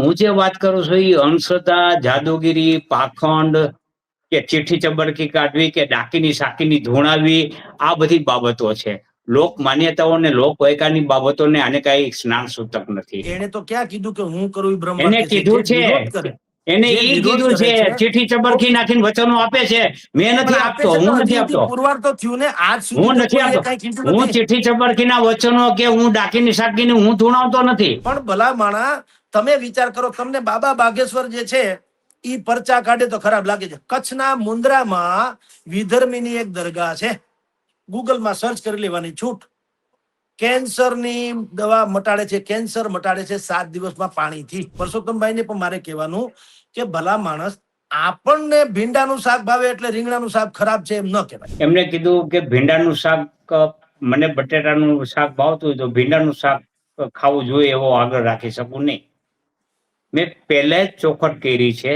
હું જે વાત કરું છું એ અંધશ્રદ્ધા, જાદુગીરી, પાખંડ કે ચીઠી ચબરકી કાઢવી કે ડાકીની સાકીની ધોણાવી, આ બધી બાબતો છે. લોક માન્યતાઓ ને લોક વૈકારની બાબતોને આને કઈ સ્નાન સૂતક નથી. એને તો ક્યાં કીધું કે હું કરું એ બ્રહ્મ એને વાક્ય છે. કીધું જે છે, વિરોધ કરે, એને જે ઈ વિરોધ કીધું કરે છે, છે, ચીઠી ચબરકી નાખીને વચનો આપે છે. મેં પણ નથી આપે આપતો, છે તો હું હજી નથી સુધી આપતો, પુરવાર તો થયું ને. આજ સુધી હું તો નથી કોઈએ આપતો. કઈ કીધું હું નથી. ચીઠી ચબરકીના વચનો કે હું ડાકીની સાકીની હું ધૂણાવતો નથી. પણ ભલા માણા, તમે વિચાર કરો, તમને બાબા બાગેશ્વર જે છે ઈ પરચા કાઢે તો ખરાબ લાગે છે. કચ્છના મુન્દ્રામાં વિધર્મીની એક દરગાહ છે, ગૂગલમાં સર્ચ કરી લેવાની છૂટ. કેન્સરની દવા મટાડે છે, કેન્સર મટાડે છે 7 દિવસમાં પાણીથી. પરસોત્તમભાઈને પણ મારે કહેવાનું કે ભલા માણસ, આપણને ભીંડાનું શાક ભાવે એટલે રીંગણાનું શાક ખરાબ છે એમ ન કહેવાય. એમને કીધું કે ભીંડાનું શાક, મને બટેટાનું શાક ભાવતું હોય તો ભીંડાનું શાક ખાવું જોઈએ એવો આગળ રાખી શકું નહીં. મેં પહેલા જ ચોખટ કરી છે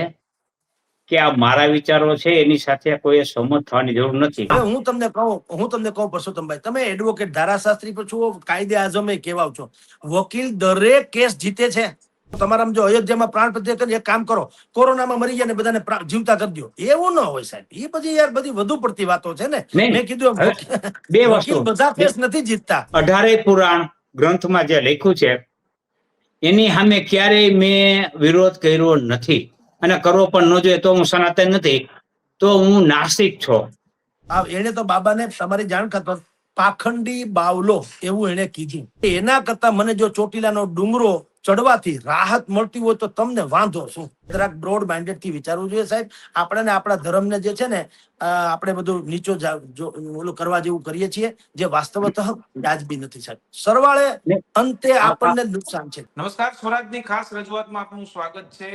કે આ મારા વિચારો છે, એની સાથે કોઈએ સહમત થવાની જરૂર નથી. હવે હું તમને કહું પરસોત્તમભાઈ, તમે એડવોકેટ ધારાશાસ્ત્રી પર છો, કાયદે આઝમે કેવાવ છો, વકીલ દરેક કેસ જીતે છે. તમારામાં જો અયોધ્યામાં પ્રાણ પ્રતિષ્ઠા કરી, એક કામ કરો, કોરોનામાં મરી ગયા ને બધાને જીવતા કરી દો. એવું ન હોય સાહેબ, એ બધી યાર બધી વધુ પડતી વાતો છે ને. મેં કીધું બે વકીલ વસ્તુ, બધા કેસ નથી જીતતા. 18 પુરાણ ગ્રંથમાં જે લખ્યું છે એની સામે ક્યારેય મેં વિરોધ કર્યો નથી, અને કરવો પણ ન જોઈએ. તો હું સનાતન નથી, તો હું નાસ્તિક છું. એને તો બાબાને તમારી જાણ કરતો પાખંડી બાવલો એવું એને કીધું. એના કરતા મને જો ચોટીલાનો ડુંગરો ચડવાથી રાહત મળતી હોય તો તમને વાંધો શું? જરાક બ્રોડ માઇન્ડેડ થી વિચારવું જોઈએ સાહેબ. આપણે આપણા ધર્મને જે છે ને, આપણે બધું નીચો ઓલું કરવા જેવું કરીએ છીએ, જે વાસ્તવતઃ વ્યાજબી નથી સાહેબ. સરવાળે અંતે આપણને નુકસાન છે. નમસ્કાર, સ્વરાજની ખાસ રજૂઆતમાં આપનું સ્વાગત છે.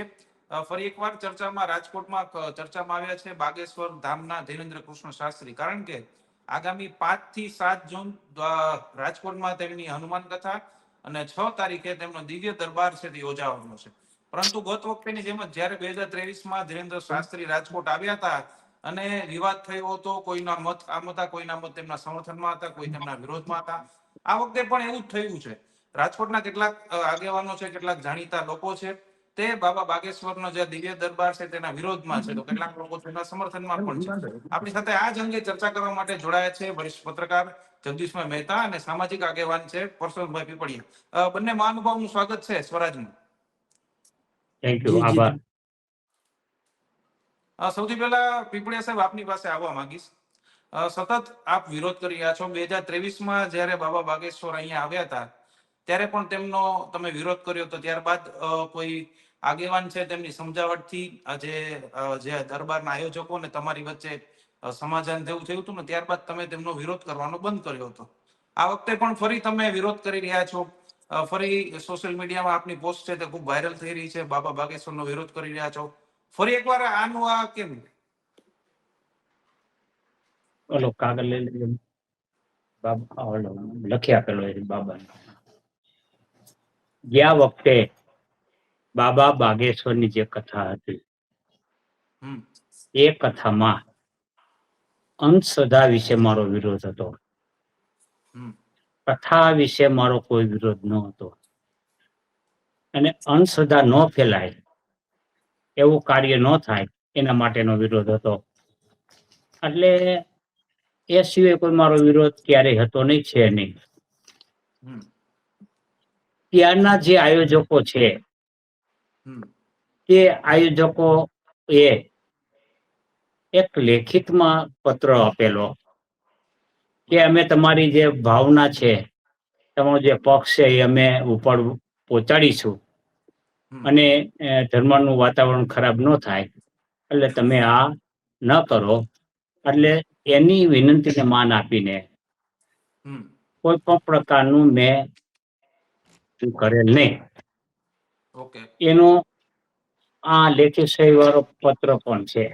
ફરી એકવાર ચર્ચામાં, રાજકોટમાં ચર્ચામાં આવ્યા છે બાગેશ્વર ધામના ધીરેન્દ્ર કૃષ્ણ શાસ્ત્રી. કારણ કે આગામી 5 થી 7 જૂન રાજકોટમાં તેમની હનુમાન કથા અને 6 તારીખે તેમનો દિવ્ય દરબાર છે તે યોજાવાનો છે. પરંતુ ગત વખતેની જેમ જ જ્યારે 2023માં ધીરેન્દ્ર શાસ્ત્રી રાજકોટ આવ્યા હતા અને વિવાદ થયો હતો, કોઈના મત આમ હતા, કોઈના મત તેમના સમર્થનમાં હતા, કોઈ તેમના વિરોધમાં હતા. આ વખતે પણ એવું જ થયું છે. રાજકોટના કેટલાક આગેવાનો છે, કેટલાક જાણીતા લોકો છે, તે બાબા બાગેશ્વરનો જે દિવ્ય દરબાર છે તેના વિરોધમાં છે, તો કેટલાક લોકો તેના સમર્થનમાં પણ છે. આપણી સાથે આ જ અંગે ચર્ચા કરવા માટે જોડાયા છે વરિષ્ઠ પત્રકાર જગદીશભાઈ મહેતા અને સામાજિક આગેવાન છે પરસોત્તમભાઈ પીપળિયા. બંને મહાનુભાવનું સ્વાગત છે સ્વરાજમાં. થેન્ક યુ, આભાર. સૌથી પહેલા પીપળિયા સાહેબ, આપની પાસે આવવા માંગીશ. સતત આપ વિરોધ કરી રહ્યા છો. 2023માં જયારે બાબા બાગેશ્વર અહીંયા આવ્યા હતા ત્યારે પણ તેમનો તમે વિરોધ કર્યો હતો. ત્યારબાદ કોઈ આગેવાન છે તેમની સમજાવટથી જે દરબારના આયોજકો ને તમારી વચ્ચે સમાધાન થયું હતું ને, ત્યારબાદ તમે તેમનો વિરોધ કરવાનો બંધ કર્યો હતો. આ વખતે પણ ફરી તમે વિરોધ કરી રહ્યા છો. ફરી સોશિયલ મીડિયામાં આપની પોસ્ટ છે તે ખૂબ વાયરલ થઈ રહી છે. બાબા બાગેશ્વરનો વિરોધ કરી રહ્યા છો. ફરી એકવાર આનું આ કેમ? ઓલો કાગળ લઈ લેજો, બાબા ઓલો લખી આપેલો એ બાબા. ગયા વખતે બાબા બાગેશ્વરની જે કથા હતી એ કથામાં અંધશ્રદ્ધા વિશે મારો વિરોધ હતો. કથા વિશે મારો કોઈ વિરોધ ન હતો. અને અંધશ્રદ્ધા ન ફેલાય, એવું કાર્ય ન થાય, એના માટેનો વિરોધ હતો. એટલે એ સિવાય કોઈ મારો વિરોધ ક્યારેય હતો નહીં, છે નહીં. ત્યારના જે આયોજકો છે તે આયોજકો એ એક લેખિતમાં પત્ર આપેલો કે અમે તમારી જે ભાવના છે, તમારો જે પક્ષ છે, એ અમે ઉપર પહોંચાડીશું અને ધર્મનું વાતાવરણ ખરાબ ન થાય એટલે તમે આ ન કરો. એટલે એની વિનંતીને માન આપીને કોઈ પણ પ્રકારનું મેં કરેલ નહીં. એનો આ લેખિત સહી વાળો પત્ર પણ છે,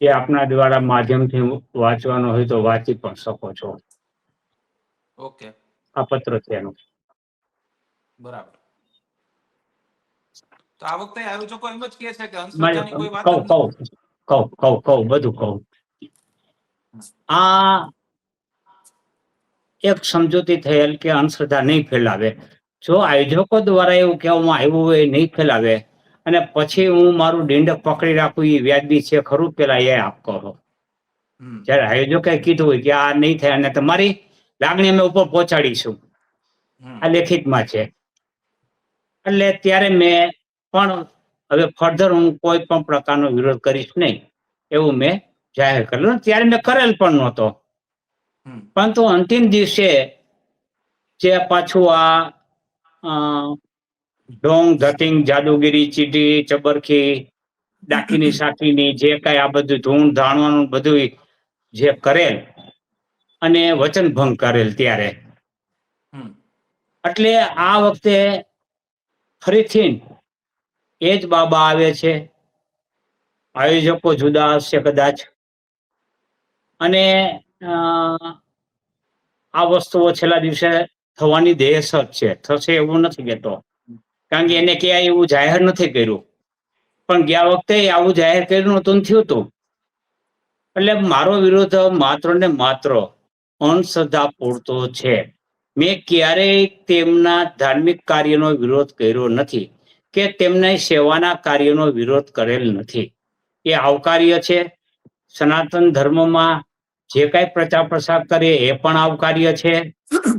એ આપના દ્વારા માધ્યમથી વાંચવાનો હોય તો વાંચી પણ શકો છો. ઓકે, આ પત્ર છે એનો. બરાબર. તો આ વખતે આયોજકો એમ જ કહે છે કે અંધશ્રદ્ધાની કોઈ વાત જ કહું બધું કહું. આ એક સમજૂતી થયેલ કે અંધશ્રદ્ધા નહીં ફેલાવે, જો આયોજકો દ્વારા એવું કહેવામાં આવ્યું હોય નહીં ફેલાવે અને પછી હું મારું ડીંડક પકડી રાખું એ વ્યાજબી છે ખરું, પેલા એ આપ કહો. હમ. જયારે આયોજકે કીધું હોય કે આ નહીં થાય અને તમારી લાગણી અમે ઉપર પહોંચાડીશું, હમ. આ લેખિતમાં છે, એટલે ત્યારે મેં પણ હવે ફર્ધર હું કોઈ પણ પ્રકારનો વિરોધ કરીશ નહીં એવું મેં જાહેર કરેલું. ત્યારે મેં કરેલ પણ નહોતો, હમ. પરંતુ અંતિમ દિવસે જે પાછું આ ઢોંગ ધતિંગ જાદુગીરી ચીટી ચબરખી ડાકીની સાકીની જે કઈ આ બધું ધૂણ ધાણવાનું બધું જે કરેલ અને વચન ભંગ કરેલ ત્યારે, હમ. એટલે આ વખતે ફરીથી એ જ બાબા આવે છે. આયોજકો જુદા હશે કદાચ, અને આ વસ્તુઓ છેલ્લા દિવસે થવાની દહેશત છે. થશે એવું નથી કહેતો, કારણ કે એને ક્યાંય એવું જાહેર નથી કર્યું, પણ ગયા વખતે આવું જાહેર કર્યું નતું ને થયું હતું. એટલે મારો વિરોધ માત્ર ને માત્ર અંધશ્રદ્ધા પૂરતો છે. મેં ક્યારેય તેમના ધાર્મિક કાર્યનો વિરોધ કર્યો નથી કે તેમના સેવાના કાર્યનો વિરોધ કરેલ નથી. એ આવકાર્ય છે. સનાતન ધર્મમાં જે કાંઈ પ્રચાર પ્રસાર કરે એ પણ આવકાર્ય છે.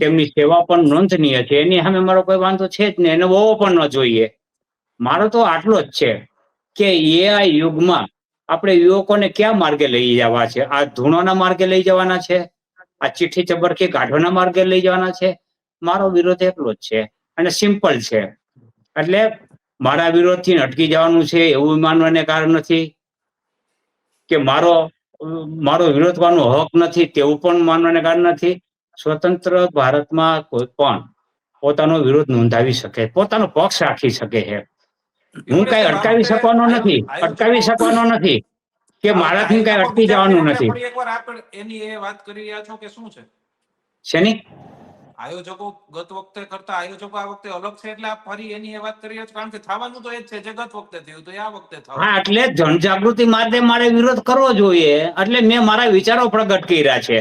તેમની સેવા પણ નોંધનીય છે. એની સામે મારો કોઈ વાંધો છે જ નહીં, એને હોવો પણ ન જોઈએ. મારો તો આટલો જ છે કે એ આ યુગમાં આપણે યુવકોને ક્યાં માર્ગે લઈ જવા છે? આ ધૂણોના માર્ગે લઈ જવાના છે? આ ચિઠ્ઠી ચબરખી કાઢવાના માર્ગે લઈ જવાના છે? મારો વિરોધ એટલો જ છે અને સિમ્પલ છે. એટલે મારા વિરોધથી અટકી જવાનું છે એવું માનવાને કારણ નથી, કે મારો વિરોધ કરવાનો હક નથી તેવું પણ માનવાને કારણ નથી. સ્વતંત્ર ભારતમાં કોઈ પણ પોતાનો વિરોધ નોંધાવી શકે, પોતાનો પક્ષ રાખી શકે છે. હું કઈ અટકાવી શકવાનો નથી, અટકાવી શકવાનો નથી કે મારાથી કઈ અટકી જવાનું નથી. ફરી એકવાર આપણે એની એ વાત કરી રહ્યા છો કે શું છે? શેની? આયોજકો ગત વખતે કરતા આયોજકો આ વખતે અલગ છે, એટલે આપ ફરી એની એ વાત કરી રહ્યા છો, કારણ કે થવાનું તો એ જ છે જે ગત વખતે થયું તો એ આ વખતે થવાનું. હા, એટલે જનજાગૃતિ માટે મારે વિરોધ કરવો જોઈએ, એટલે મેં મારા વિચારો પ્રગટ કર્યા છે.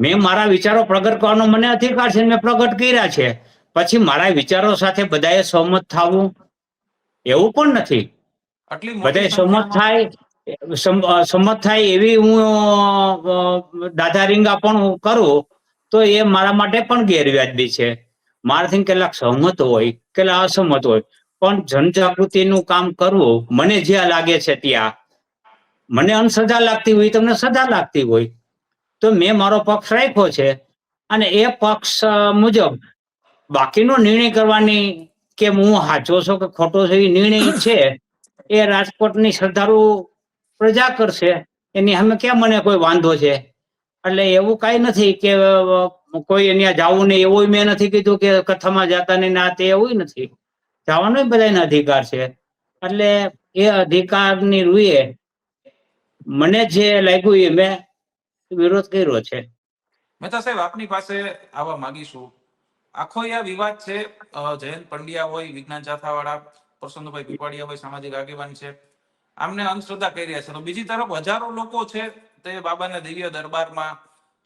મેં મારા વિચારો પ્રગટ કરવાનો મને અધિકાર છે, મેં પ્રગટ કર્યા છે. પછી મારા વિચારો સાથે બધાએ સહમત થવું એવું પણ નથી. આટલી મોટી બધાએ સંમત થાય એવી હું દાદા રીંગા પણ હું કરું તો એ મારા માટે પણ ગેરવ્યાજબી છે. મારાથી કેટલાક સહમત હોય, કેટલાક અસહમત હોય, પણ જનજાગૃતિનું કામ કરવું મને જ્યાં લાગે છે ત્યાં, મને અંધશ્રદ્ધા લાગતી હોય, તમને શ્રદ્ધા લાગતી હોય, તો મેં મારો પક્ષ રાખ્યો છે અને એ પક્ષ મુજબ બાકીનો નિર્ણય કરવાની કે હું સાચો છું કે ખોટો છું એ નિર્ણય છે એ રાજકોટની શ્રદ્ધાળુ પ્રજા કરશે. એની સામે ક્યાં મને કોઈ વાંધો છે? એટલે એવું કઈ નથી કે કોઈ અહીંયા જવું નહીં એવું મેં નથી કીધું કે કથામાં જતા નહીં ના તે એવું નથી. જવાનો બધાને અધિકાર છે. એટલે એ અધિકારની રૂએ મને જે લાગ્યું એ મેં વિરોધ કર્યો છે. મહેતા સાહેબ, આપની પાસે આવવા માંગીશું. આખો આ વિવાદ છે, જયંત પંડ્યા હોય, વિજ્ઞાન જાથાવાળા, પ્રસન્નભાઈ પીપાડિયા હોય, સામાજિક આગેવાન છે, આમને અંધશ્રદ્ધા કરી રહ્યા છે, તો બીજી તરફ હજારો લોકો છે તે બાબાના દિવ્ય દરબારમાં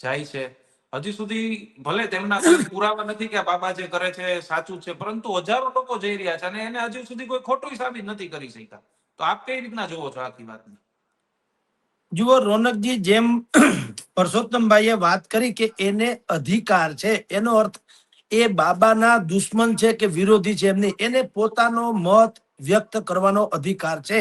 જાય છે. હજી સુધી ભલે તેમના કોઈ પુરાવા નથી કે બાબા જે કરે છે સાચું છે, પરંતુ હજારો લોકો જઈ રહ્યા છે અને એને હજી સુધી કોઈ ખોટું સાબિત નથી કરી શક્યા. તો આપ કઈ રીતના જોવો છો આખી વાતને? જુઓ રોનકજી, જેમ પરસોત્તમભાઈએ વાત કરી કે એને અધિકાર છે, એનો અર્થ એ બાબાના દુશ્મન છે કે વિરોધી છે એમની, એને પોતાનો મત વ્યક્ત કરવાનો અધિકાર છે.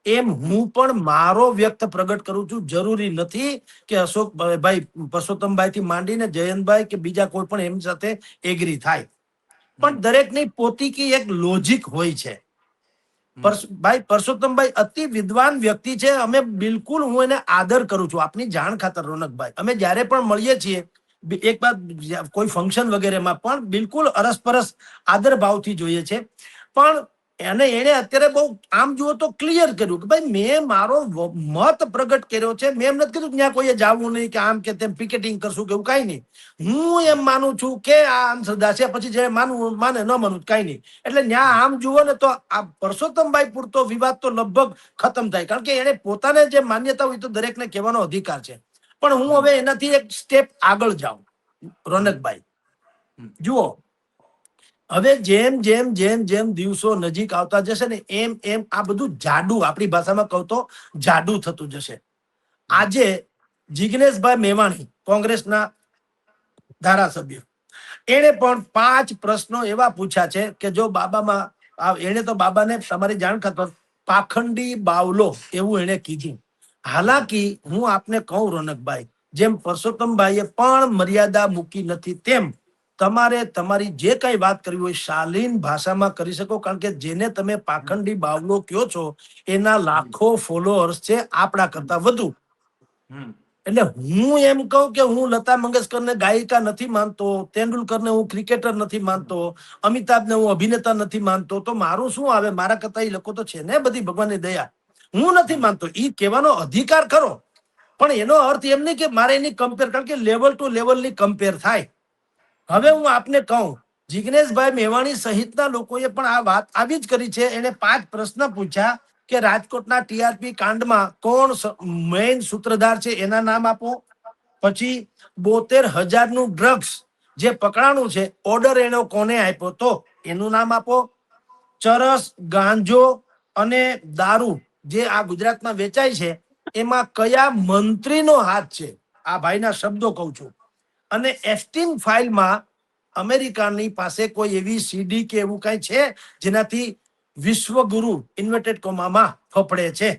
એમ હું પણ મારો વ્યક્ત પ્રગટ કરું છું. જરૂરી નથી કે અશોકભાઈ પરસોત્તમભાઈ થી માંડીને જયંતભાઈ કે બીજા કોઈ પણ એમની સાથે એગ્રી થાય, પણ દરેકની પોતીકી એક લોજિક હોય છે. ભાઈ પરસોત્તમભાઈ અતિ વિદ્વાન વ્યક્તિ છે. અમે બિલકુલ, હું એને આદર કરું છું. આપની જાણ ખાતર રોનકભાઈ, અમે જ્યારે પણ મળીએ છીએ એક બાદ કોઈ ફંક્શન વગેરેમાં પણ બિલકુલ અરસપરસ આદર ભાવથી જોઈએ છે. પણ એને અત્યારે બહુ આમ જુઓ તો ક્લિયર કર્યું કે ભાઈ મેં મારો મત પ્રગટ કર્યો છે. મેં એમ નથી કીધું ત્યાં કોઈએ જવું નહીં કે આમ કે તેમ પિકેટિંગ કરશું કે એવું કઈ નહીં. હું એમ માનું છું કે આ અંધશ્રદ્ધા છે, પછી જે માનવું માને, ન માનવું કઈ નહીં. એટલે ત્યાં આમ જુઓ ને તો આ પરસોત્તમભાઈ પૂરતો વિવાદ તો લગભગ ખતમ થાય, કારણ કે એને પોતાને જે માન્યતા હોય તો દરેકને કહેવાનો અધિકાર છે. પણ હું હવે એનાથી એક સ્ટેપ આગળ જાઉં રોનકભાઈ. જુઓ, હવે જેમ જેમ જેમ જેમ દિવસો નજીક આવતા જશે ને એમ એમ આ બધું જાડુ, આપણી ભાષામાં કહું તો જાડુ થતું જશે. આજે જિગ્નેશભાઈ મેવાણી, કોંગ્રેસના ધારાસભ્ય, એને પણ 5 પ્રશ્નો એવા પૂછ્યા છે કે જો બાબામાં એને તો બાબાને તમારી જાણ ખબર પાખંડી બાવલો એવું એને કીધું. હાલાકી હું આપને કહું રોનકભાઈ, જેમ પરસોત્તમભાઈએ પણ મર્યાદા મૂકી નથી, તેમ તમારે તમારી જે કઈ વાત કરવી હોય શાલીન ભાષામાં કરી શકો, કારણ કે જેને તમે પાખંડી બાવલો કયો છો એના લાખો ફોલોઅર્સ છે આપણા કરતા વધુ. એટલે હું એમ કહું કે હું લતા મંગેશકરને ગાયિકા નથી માનતો, તેંડુલકરને હું ક્રિકેટર નથી માનતો, અમિતાભને હું અભિનેતા નથી માનતો, તો મારું શું આવે? મારા કરતા એ લોકો તો છે ને બધી ભગવાનની દયા. હું નથી માનતો, એ કહેવાનો અધિકાર ખરો, પણ એનો અર્થ એમ નહીં કે મારે એની કમ્પેર, કારણ કે લેવલ ટુ લેવલની કમ્પેર થાય. હવે હું આપને કહું, જિગ્નેશભાઈ મેવાણી સહિતના લોકોએ પણ આ વાત આવી જ કરી છે. એને 5 પ્રશ્ન પૂછ્યા કે રાજકોટના ટીઆરપી કાંડમાં કોણ મેઇન સૂત્રધાર છે, એના નામ આપો. પછી 72,000 નું ડ્રગ્સ જે પકડાણું છે, ઓર્ડર એનો કોને આપ્યો તો એનું નામ આપો. ચરસ, ગાંજો અને દારૂ જે આ ગુજરાતમાં વેચાય છે એમાં કયા મંત્રીનો હાથ છે? આ ભાઈના શબ્દો કહું છું. અને એફસ્ટીન ફાઇલમાં અમેરિકાની પાસે કોઈ એવી સીડી કે એવું કઈ છે જેનાથી વિશ્વગુરુ ઇન્વર્ટેડ કોમામાં ફફડે છે?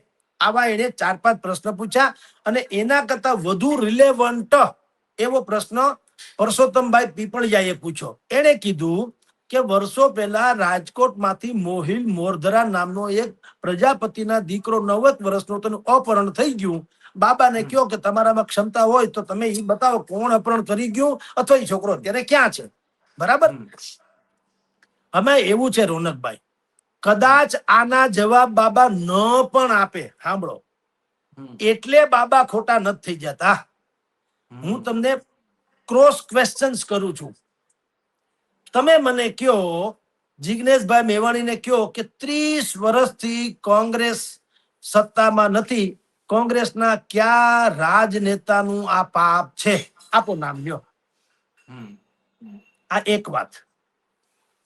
આવા એને 4-5 પ્રશ્ન પૂછ્યા. અને એના કરતા વધુ રિલેવન્ટ એવો પ્રશ્ન પરસોત્તમભાઈ પીપળિયાએ પૂછ્યો. એને કીધું કે વર્ષો પહેલા રાજકોટમાંથી મોહિલ મોરધરા નામનો એક પ્રજાપતિના દીકરો 9 વર્ષનો તેનું અપહરણ થઈ ગયું. બાબાને કહો કે તમારામાં ક્ષમતા હોય તો તમે એ બતાવો કોણ અપહરણ કરી ગયું, અથવા એ છોકરો અત્યારે ક્યાં છે. બરાબર? અમે એવું છે રોનકભાઈ, કદાચ આના જવાબ બાબા ન પણ આપે, સાંભળો, એટલે બાબા ખોટા નથી થઈ જતા. હું તમને ક્રોસ ક્વેશ્ચન્સ કરું છું. તમે મને કયો, જિગ્નેશભાઈ મેવાણીને કયો કે 30 વર્ષથી કોંગ્રેસ સત્તામાં નથી, કોંગ્રેસના કયા રાજનેતાનું આ પાપ છે? આપો નામ લ્યો. આ એક વાત.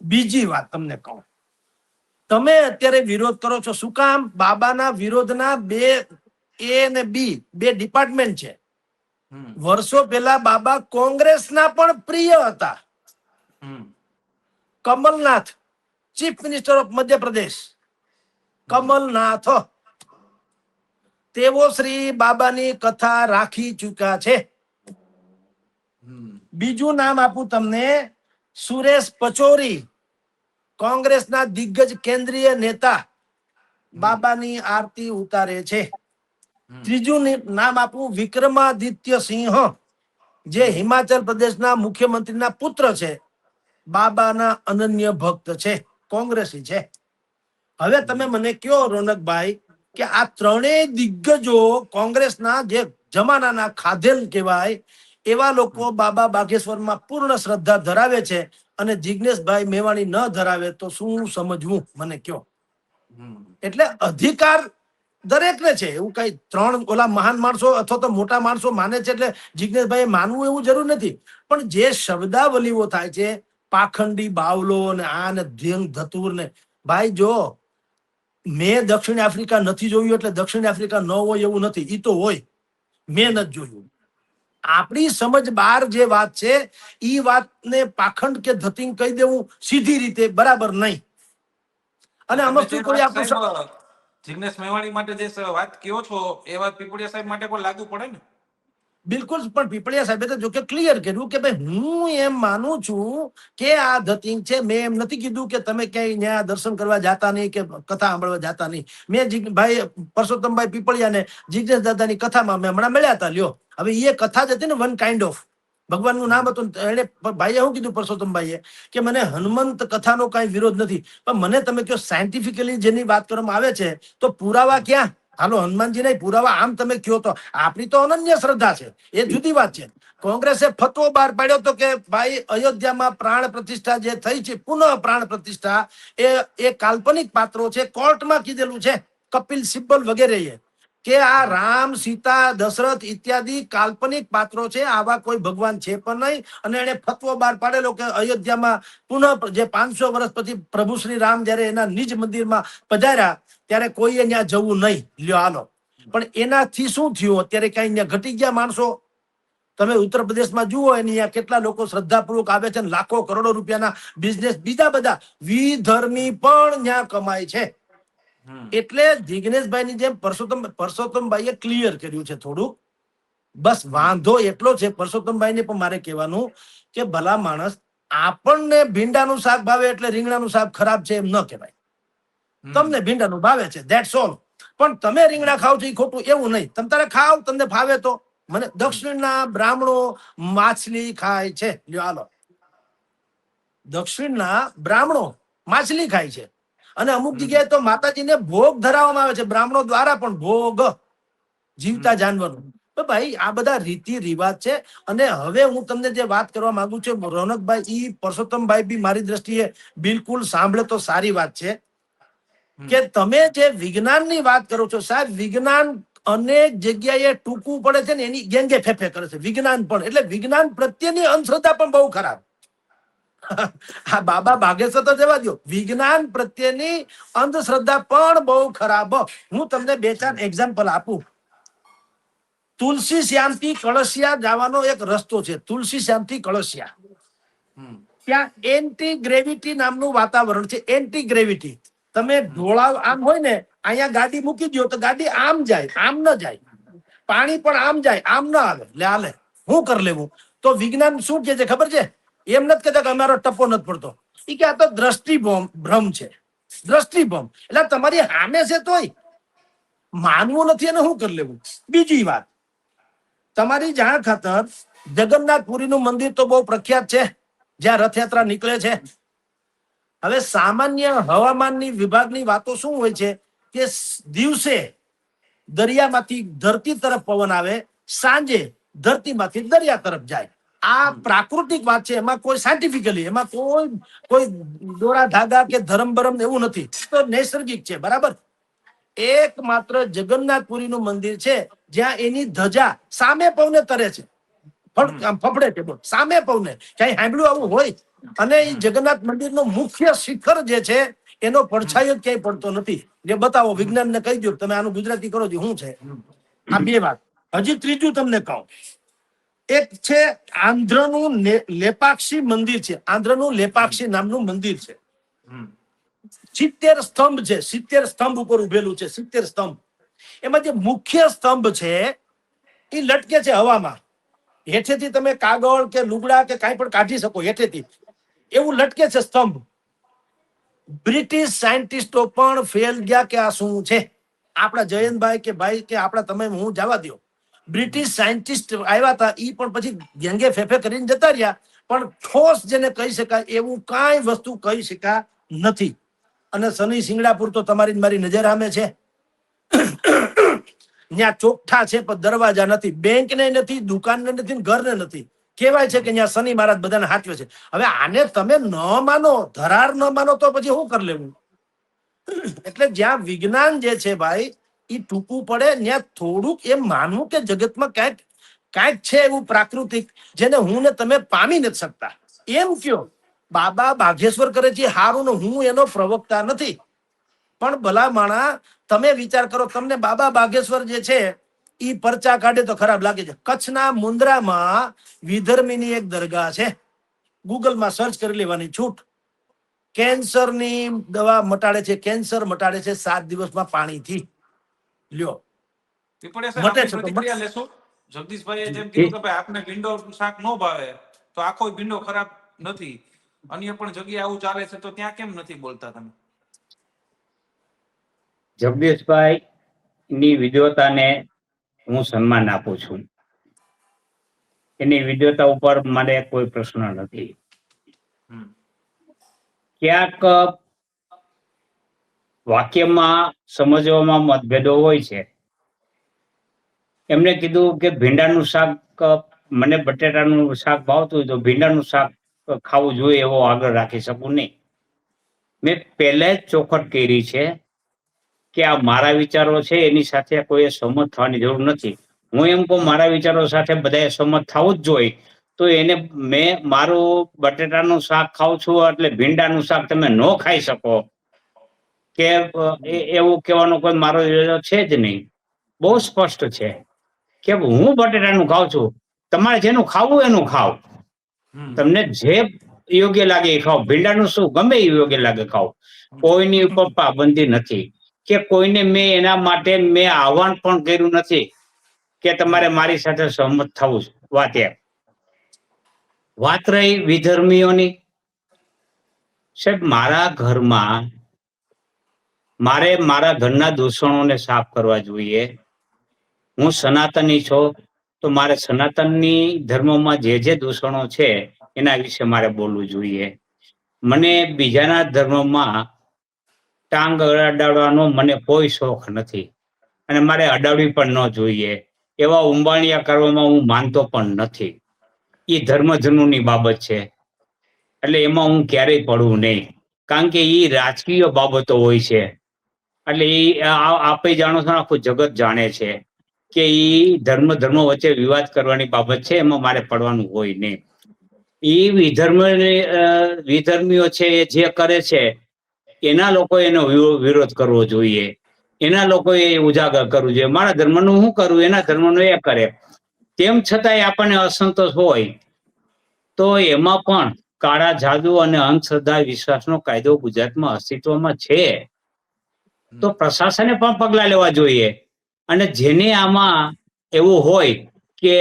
બીજી વાત તમને કહું, તમે અત્યારે વિરોધ કરો છો, શું કામ? બાબાના વિરોધના 2 A અને B 2 ડિપાર્ટમેન્ટ છે. વર્ષો પહેલા બાબા કોંગ્રેસના પણ પ્રિય હતા. Kamalnath, chief minister of Madhya Pradesh, Kamalnath, તેઓ શ્રી બાબાની કથા રાખી ચૂક્યા છે. બીજું નામ આપું તમને, સુરેશ પચોરી, કોંગ્રેસના દિગ્ગજ કેન્દ્રીય નેતા, બાબાની આરતી ઉતારે છે. ત્રીજું નામ આપું, વિક્રમાદિત્ય સિંહ, જે હિમાચલ પ્રદેશના મુખ્યમંત્રીના પુત્ર છે, બાબાના અનન્ય ભક્ત છે, કોંગ્રેસી છે. હવે તમે મને કહો રોનકભાઈ કે આ ત્રણેય દિગ્ગજો કોંગ્રેસના જે જમાનાના ખાધેલ કહેવાય એવા લોકો બાબા બાગેશ્વરમાં પૂર્ણ શ્રદ્ધા ધરાવે છે, અને જિગ્નેશભાઈ મેવાણી ન ધરાવે, તો શું સમજવું? મને કહો. એટલે અધિકાર દરેકને છે. એવું કઈ 3 ઓલા મહાન માણસો અથવા તો મોટા માણસો માને છે એટલે જિગ્નેશભાઈ માનવું એવું જરૂર નથી. પણ જે શબ્દાવલીઓ થાય છે, પાખંડી બાવલો ને આ ને ધ્યેંગ ધતુર ને, ભાઈ જો મેં દક્ષિણ આફ્રિકા નથી જોયું એટલે દક્ષિણ આફ્રિકા ન હોય એવું નથી, ઈ તો હોય. મેં નથી જોયું. આપણી સમજ બહાર જે વાત છે ઈ વાતને પાખંડ કે ધતિંગ કહી દેવું સીધી રીતે બરાબર નહીં. અને આમાં શું કોઈ આપણું જિગ્નેશ મેવાણી માટે જે વાત કહો છો એ વાત પીપળિયા સાહેબ માટે પણ લાગુ પડે ને? બિલકુલ. પણ પીપળિયા સાહેબે તો જો કે ક્લિયર કર્યું કે ભાઈ હું એમ માનું છું કે આ ધતિંગ છે. મેં એમ નથી કીધું કે તમે ક્યાંય ન્યા દર્શન કરવા જાતા નહીં કે કથા સાંભળવા જાતા નહીં. મેં ભાઈ પરસોત્તમભાઈ પીપળિયાને જિગ્નેશ દાદાની કથામાં મેં હમણાં મળ્યા હતા. લ્યો, હવે એ કથા જ હતી ને, વન કાઇન્ડ ઓફ ભગવાનનું નામ હતું. એને ભાઈએ શું કીધું પરસોત્તમભાઈએ કે મને હનુમંત કથાનો કાંઈ વિરોધ નથી, પણ મને તમે કહો સાયન્ટિફિકલી જેની વાત કરવામાં આવે છે તો પુરાવા ક્યાં? હાલો, હનુમાનજી નહીં, પુરાવા આમ તમે કહો તો આપણી તો અનન્ય શ્રદ્ધા છે, એ જુદી વાત છે. કોંગ્રેસે ફતવો બહાર પાડ્યો તો કે ભાઈ અયોધ્યામાં પ્રાણ પ્રતિષ્ઠા જે થઈ છે, પુનઃ પ્રાણ પ્રતિષ્ઠા, એ કાલ્પનિક પાત્રો છે. કોર્ટમાં કીધેલું છે, કપિલ સિબ્બલ વગેરે કે આ રામ, સીતા, દશરથ ઇત્યાદિ કાલ્પનિક પાત્રો છે, આવા કોઈ ભગવાન છે પણ નહીં. અને એને ફતવો બહાર પાડેલો કે અયોધ્યામાં પુનઃ જે 500 વર્ષ પછી પ્રભુ શ્રી રામ જયારે એના નિજ મંદિરમાં પધાર્યા ત્યારે કોઈએ ત્યાં જવું નહીં. લ્યો હાલો. પણ એનાથી શું થયું? અત્યારે કઈ ત્યાં ઘટી ગયા માણસો? તમે ઉત્તર પ્રદેશમાં જુઓ, એની ત્યાં કેટલા લોકો શ્રદ્ધાપૂર્વક આવે છે, લાખો કરોડો રૂપિયાના બિઝનેસ, બીજા બધા વિધર્મી પણ ત્યાં કમાય છે. એટલે જિગ્નેશભાઈની જેમ પરસોત્તમભાઈએ ક્લિયર કર્યું છે થોડું. બસ વાંધો એટલો છે પરસોત્તમભાઈને પણ મારે કહેવાનું કે ભલા માણસ, આપણને ભીંડાનું શાક ભાવે એટલે રીંગણાનું શાક ખરાબ છે એમ ન કહેવાય. તમને ભીંડાનું ભાવે છે, ધેટ્સ ઓલ. પણ તમે રીંગણા ખાવ છો એ ખોટું એવું નહીં. તમે તારે ખાવ, તમને ભાવે તો. મને દક્ષિણના બ્રાહ્મણો માછલી ખાય છે. લ્યો હાલો, દક્ષિણના બ્રાહ્મણો માછલી ખાય છે. અને અમુક જગ્યાએ તો માતાજીને ભોગ ધરાવવામાં આવે છે, બ્રાહ્મણો દ્વારા પણ ભોગ, જીવતા જાનવરનો. તો ભાઈ આ બધા રીતિ રિવાજ છે. અને હવે હું તમને જે વાત કરવા માંગુ છું, રોનકભાઈ, ઈ પરસોત્તમભાઈ બી મારી દ્રષ્ટિએ બિલકુલ સાંભળે તો સારી વાત છે કે તમે જે વિજ્ઞાનની વાત કરો છો, સાહેબ, વિજ્ઞાન અનેક જગ્યાએ ટૂંકું પડે છે ને એની ગેંગે ફેફે કરે છે. વિજ્ઞાન પણ, એટલે વિજ્ઞાન પ્રત્યેની અંધશ્રદ્ધા પણ બહુ ખરાબ. આ બાબા બાગેશ્વર તો જવા દો, વિજ્ઞાન પ્રત્યેની અંધશ્રદ્ધા પણ બહુ ખરાબ. હું તમને 2-4 એક્ઝામ્પલ આપું. તુલસી શ્યામથી કળશિયા જવાનો એક રસ્તો છે. તુલસી શ્યામથી કળશિયા, ત્યાં એન્ટી ગ્રેવિટી નામનું વાતાવરણ છે. Anti gravity. તમે ઢોળાવ આમ હોય ને, અહીંયા ગાડી મૂકી દો તો ગાડી આમ જાય, આમ ન જાય. પાણી પણ આમ જાય, આમ ન આવે. લે હાલે, શું કરી લેવું? તો વિજ્ઞાન શું કે છે ખબર છે? એમ નથી કહેતા કે અમારો ટપ્પો નથી પડતો. એ કે આ તો દ્રષ્ટિભ્રમ છે. દ્રષ્ટિભ્રમ એટલે તમારી સામે છે તોય માનવું નથી, અને શું કરી લેવું? બીજી વાત, તમારી જાણ ખાતર જગન્નાથપુરીનું મંદિર તો બહુ પ્રખ્યાત છે, જ્યાં રથયાત્રા નીકળે છે. હવે સામાન્ય હવામાનની વિભાગની વાતો શું હોય છે કે દિવસે દરિયામાંથી ધરતી તરફ પવન આવે, સાંજે ધરતીમાંથી દરિયા તરફ જાય. આ પ્રાકૃતિક વાત છે. એમાં કોઈ સાયન્ટિફિકલી, એમાં કોઈ દોરા ધાગા કે ધરમ બરમ એવું નથી. તો નૈસર્ગિક છે, બરાબર. એકમાત્ર જગન્નાથપુરીનું મંદિર છે જ્યાં એની ધજા સામે પવને તરે છે, ફફડે છે. સામે પવને ક્યાંય સાંભળ્યું આવું હોય? અને એ જગન્નાથ મંદિરનો મુખ્ય શિખર જે છે એનો પડછાયો જ ક્યાંય પડતો નથી. જે બતાવો, વિજ્ઞાનને કહી દો, તમે આનું ગુજરાતી કરો છો, શું છે આ? 2 વાત. હજી ત્રીજું તમને કહું. એક છે આંધ્રનું લેપાક્ષી મંદિર છે. આંધ્રનું લેપાક્ષી નામનું મંદિર છે. 70 સ્તંભ છે. 70 સ્તંભ ઉપર ઉભેલું છે. 70 સ્તંભ. એમાં જે મુખ્ય સ્તંભ છે એ લટકે છે હવામાં. હેઠેથી તમે કાગળ કે લુગડા કે કાંઈ પણ કાઢી શકો, હેઠેથી એવું લટકે છે સ્તંભ. બ્રિટિશ સાયન્ટિસ્ટો પણ ફેલ ગયા કે આ શું છે. આપણા જયંતભાઈ કે ભાઈ કે આપણા તમે હું જવા દો, બ્રિટિશ સાયન્ટિસ્ટ આવ્યા હતા, એ પણ પછી ગેંગે ફેફે કરીને જતા રહ્યા. પણ ઠોસ જેને કહી શકાય એવું કાંઈ વસ્તુ કહી શકાય નથી. અને શનિ સિંગડાપુર તો તમારી મારી નજર સામે છે. ત્યાં ચોખ્ઠા છે પણ દરવાજા નથી, બેંક ને નથી, દુકાન ને નથી, ઘર ને નથી. કહેવાય છે કે ત્યાં શનિ મહારાજ બધાને હાચવે છે. હવે આને તમે ન માનો, ધરાર ન માનો, તો પછી શું કરી લેવું? એટલે જ્યાં વિજ્ઞાન જે છે ભાઈ એ ટૂંકું પડે, ત્યાં થોડુંક એમ માનવું કે જગતમાં કાંઈક છે એવું પ્રાકૃતિક, જેને હું ને તમે પામી નથી શકતા. એમ કયો બાબા બાઘેશ્વર કરે છે હારું, ને હું એનો પ્રવક્તા નથી. પણ ભલા માણા, તમે વિચાર કરો, તમને બાબા બાઘેશ્વર જે છે એ પરચા કાઢે તો ખરાબ લાગે છે. કચ્છના મુન્દ્રામાં વિધર્મીની એક દરગાહ છે. ગૂગલમાં સર્ચ કરી લેવાની, છૂટ. કેન્સરની દવા મટાડે છે, કેન્સર મટાડે છે 7 દિવસમાં પાણીથી. લ્યો, પીપળિયા સાહેબ, મટે આપની છે તો પ્રતિક્રિયા લેશો? જગદીશભાઈએ જેમ કીધું કે ભાઈ આપને ભીંડો શાક ન ભાવે તો આખો ભીંડો ખરાબ નથી, અન્ય પણ જગ્યાએ આવું ચાલે છે, તો ત્યાં કેમ નથી બોલતા તમે? જગદીશભાઈ ની વિદ્વતાને હું સન્માન આપું છું. એની વિદ્વતા ઉપર મારે કોઈ પ્રશ્ન નથી. ક્યાંક વાક્યમાં સમજવામાં મતભેદો હોય છે. એમને કીધું કે ભીંડાનું શાક, મને બટેટાનું શાક ભાવતું હોય તો ભીંડાનું શાક ખાવું જોઈએ એવો આગળ રાખી શકું નહીં. મેં પહેલા જ ચોખટ કરી છે કે આ મારા વિચારો છે એની સાથે કોઈ સહમત થવાની જરૂર નથી. હું એમ કહું મારા વિચારો સાથે બધાએ સહમત થવું જ જોઈએ. તો એને મેં મારું બટેટાનું શાક ખાઉં છું એટલે ભીંડાનું શાક તમે ન ખાઈ શકો કે એવું કહેવાનો કોઈ મારો ઈરાદો છે જ નહીં. બહુ સ્પષ્ટ છે કે હું બટેટાનું ખાઉં છું, તમારે જેનું ખાવું એનું ખાવ, હમ. તમને જે યોગ્ય લાગે એ ખાઓ. ભીંડાનું શું ગમે એ યોગ્ય લાગે ખાઓ. કોઈની ઉપર પાબંદી નથી કે કોઈને મેં એના માટે મેં આહવાન પણ કર્યું નથી કે તમારે મારી સાથે સહમત થવું છે. વાત રહી વિધર્મીઓની, સાહેબ મારા ઘરમાં મારે મારા ઘરના દૂષણોને સાફ કરવા જોઈએ. હું સનાતની છું તો મારે સનાતનની ધર્મમાં જે દૂષણો છે એના વિશે મારે બોલવું જોઈએ. મને બીજાના ધર્મમાં ટાંગ અડાડવાનો મને કોઈ શોખ નથી અને મારે અડાડવી પણ ન જોઈએ. એવા ઉંબાણિયા કરવામાં હું માનતો પણ નથી. એ ધર્મજનોની બાબત છે એટલે એમાં હું ક્યારેય પડવું નહીં, કારણ કે એ રાજકીય બાબતો હોય છે. એટલે એ આપે જાણો છો, આખું જગત જાણે છે કે એ ધર્મ વચ્ચે વિવાદ કરવાની બાબત છે, એમાં મારે પડવાનું હોય નહીં. એ વિધર્મીઓ છે એ જે કરે છે એના લોકો એનો વિરોધ કરવો જોઈએ, એના લોકોએ ઉજાગર કરવું જોઈએ. મારા ધર્મનું હું કરું, એના ધર્મનું એ કરે. તેમ છતાંય આપણને અસંતોષ હોય તો એમાં પણ કાળા જાદુ અને અંધશ્રદ્ધા વિશ્વાસનો કાયદો ગુજરાતમાં અસ્તિત્વમાં છે. તો પ્રશાસને પણ પગલા લેવા જોઈએ અને જેને આમાં એવું હોય કે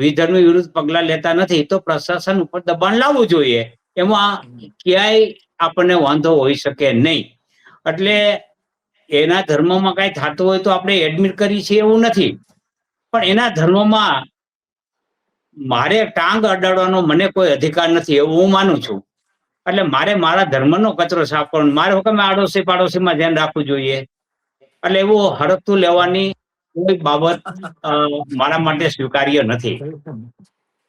વિધર્મી વિરુદ્ધ પગલા લેતા નથી તો પ્રશાસન ઉપર દબાણ લાવવું જોઈએ. એમાં ક્યાંય આપણને વાંધો હોઈ શકે નહીં. એટલે એના ધર્મમાં કઈ થતું હોય તો આપણે એડમિટ કરી છીએ એવું નથી, પણ એના ધર્મમાં મારે ટાંગ અડાડવાનો મને કોઈ અધિકાર નથી એવું હું માનું છું. એટલે મારે મારા ધર્મનો કચરો સાફ કરવાનો, મારે હુકમે આડોશી પાડોશીમાં ધ્યાન રાખવું જોઈએ. એટલે એવું હડકતું લેવાની કોઈ બાબત મારા માટે સ્વીકાર્ય નથી.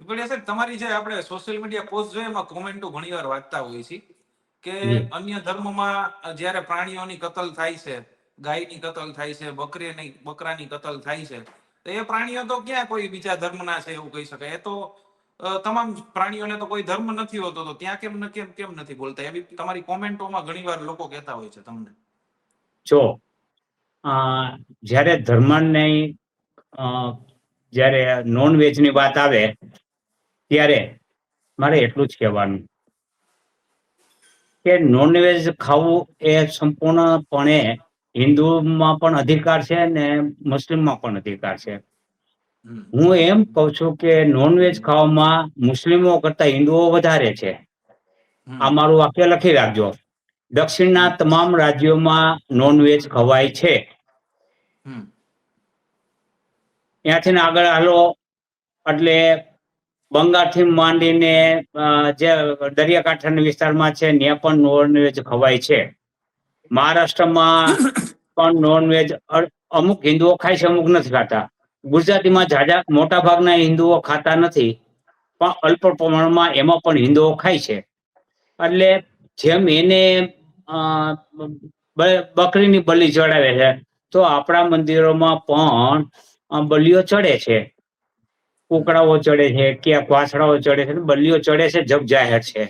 સાહેબ તમારી જે આપણે સોશિયલ મીડિયા પોસ્ટ જોઈએ એમાં કોમેન્ટો ઘણીવાર વાંચતા હોઈએ છીએ કે અન્ય ધર્મમાં જ્યારે પ્રાણીઓની કતલ થાય છે, ગાયની કતલ થાય છે, બકરાની કતલ થાય છે, તો એ પ્રાણીઓ તો ક્યાં કોઈ બીજા ધર્મના છે એવું કહી શકાય. એ તો તમામ પ્રાણીઓને તો કોઈ ધર્મ નથી હોતો, તો ત્યાં કેમ નથી બોલતા? એવી તમારી કોમેન્ટોમાં ઘણીવાર લોકો કહેતા હોય છે તમને. જો જ્યારે ધર્મની જ્યારે નોનવેજની વાત આવે ત્યારે મારે એટલું જ કહેવાનું કે નોનવેજ ખાવું એ સંપૂર્ણપણે હિન્દુમાં પણ અધિકાર છે ને મુસ્લિમમાં પણ અધિકાર છે. હું એમ કહું છું કે નોનવેજ ખાવામાં મુસ્લિમો કરતા હિન્દુઓ વધારે છે. આ મારું વાક્ય લખી રાખજો. દક્ષિણના તમામ રાજ્યોમાં નોનવેજ ખવાય છે. ત્યાંથી આગળ હાલો એટલે બંગાળથી માંડીને જે દરિયાકાંઠાના વિસ્તારમાં છે ત્યાં પણ નોનવેજ ખવાય છે. મહારાષ્ટ્રમાં પણ નોનવેજ અમુક હિન્દુઓ ખાય છે, અમુક નથી ખાતા. ગુજરાતીમાં મોટા ભાગના હિન્દુઓ ખાતા નથી, પણ અલ્પ પ્રમાણમાં એમાં પણ હિન્દુઓ ખાય છે. એટલે જેમ એને બકરીની બલી ચડાવે છે તો આપણા મંદિરોમાં પણ બલિઓ ચડે છે, કુકડાઓ ચડે છે, કે વાછડાઓ ચડે છે, બલિઓ ચડે છે, જગ જાહેર છે.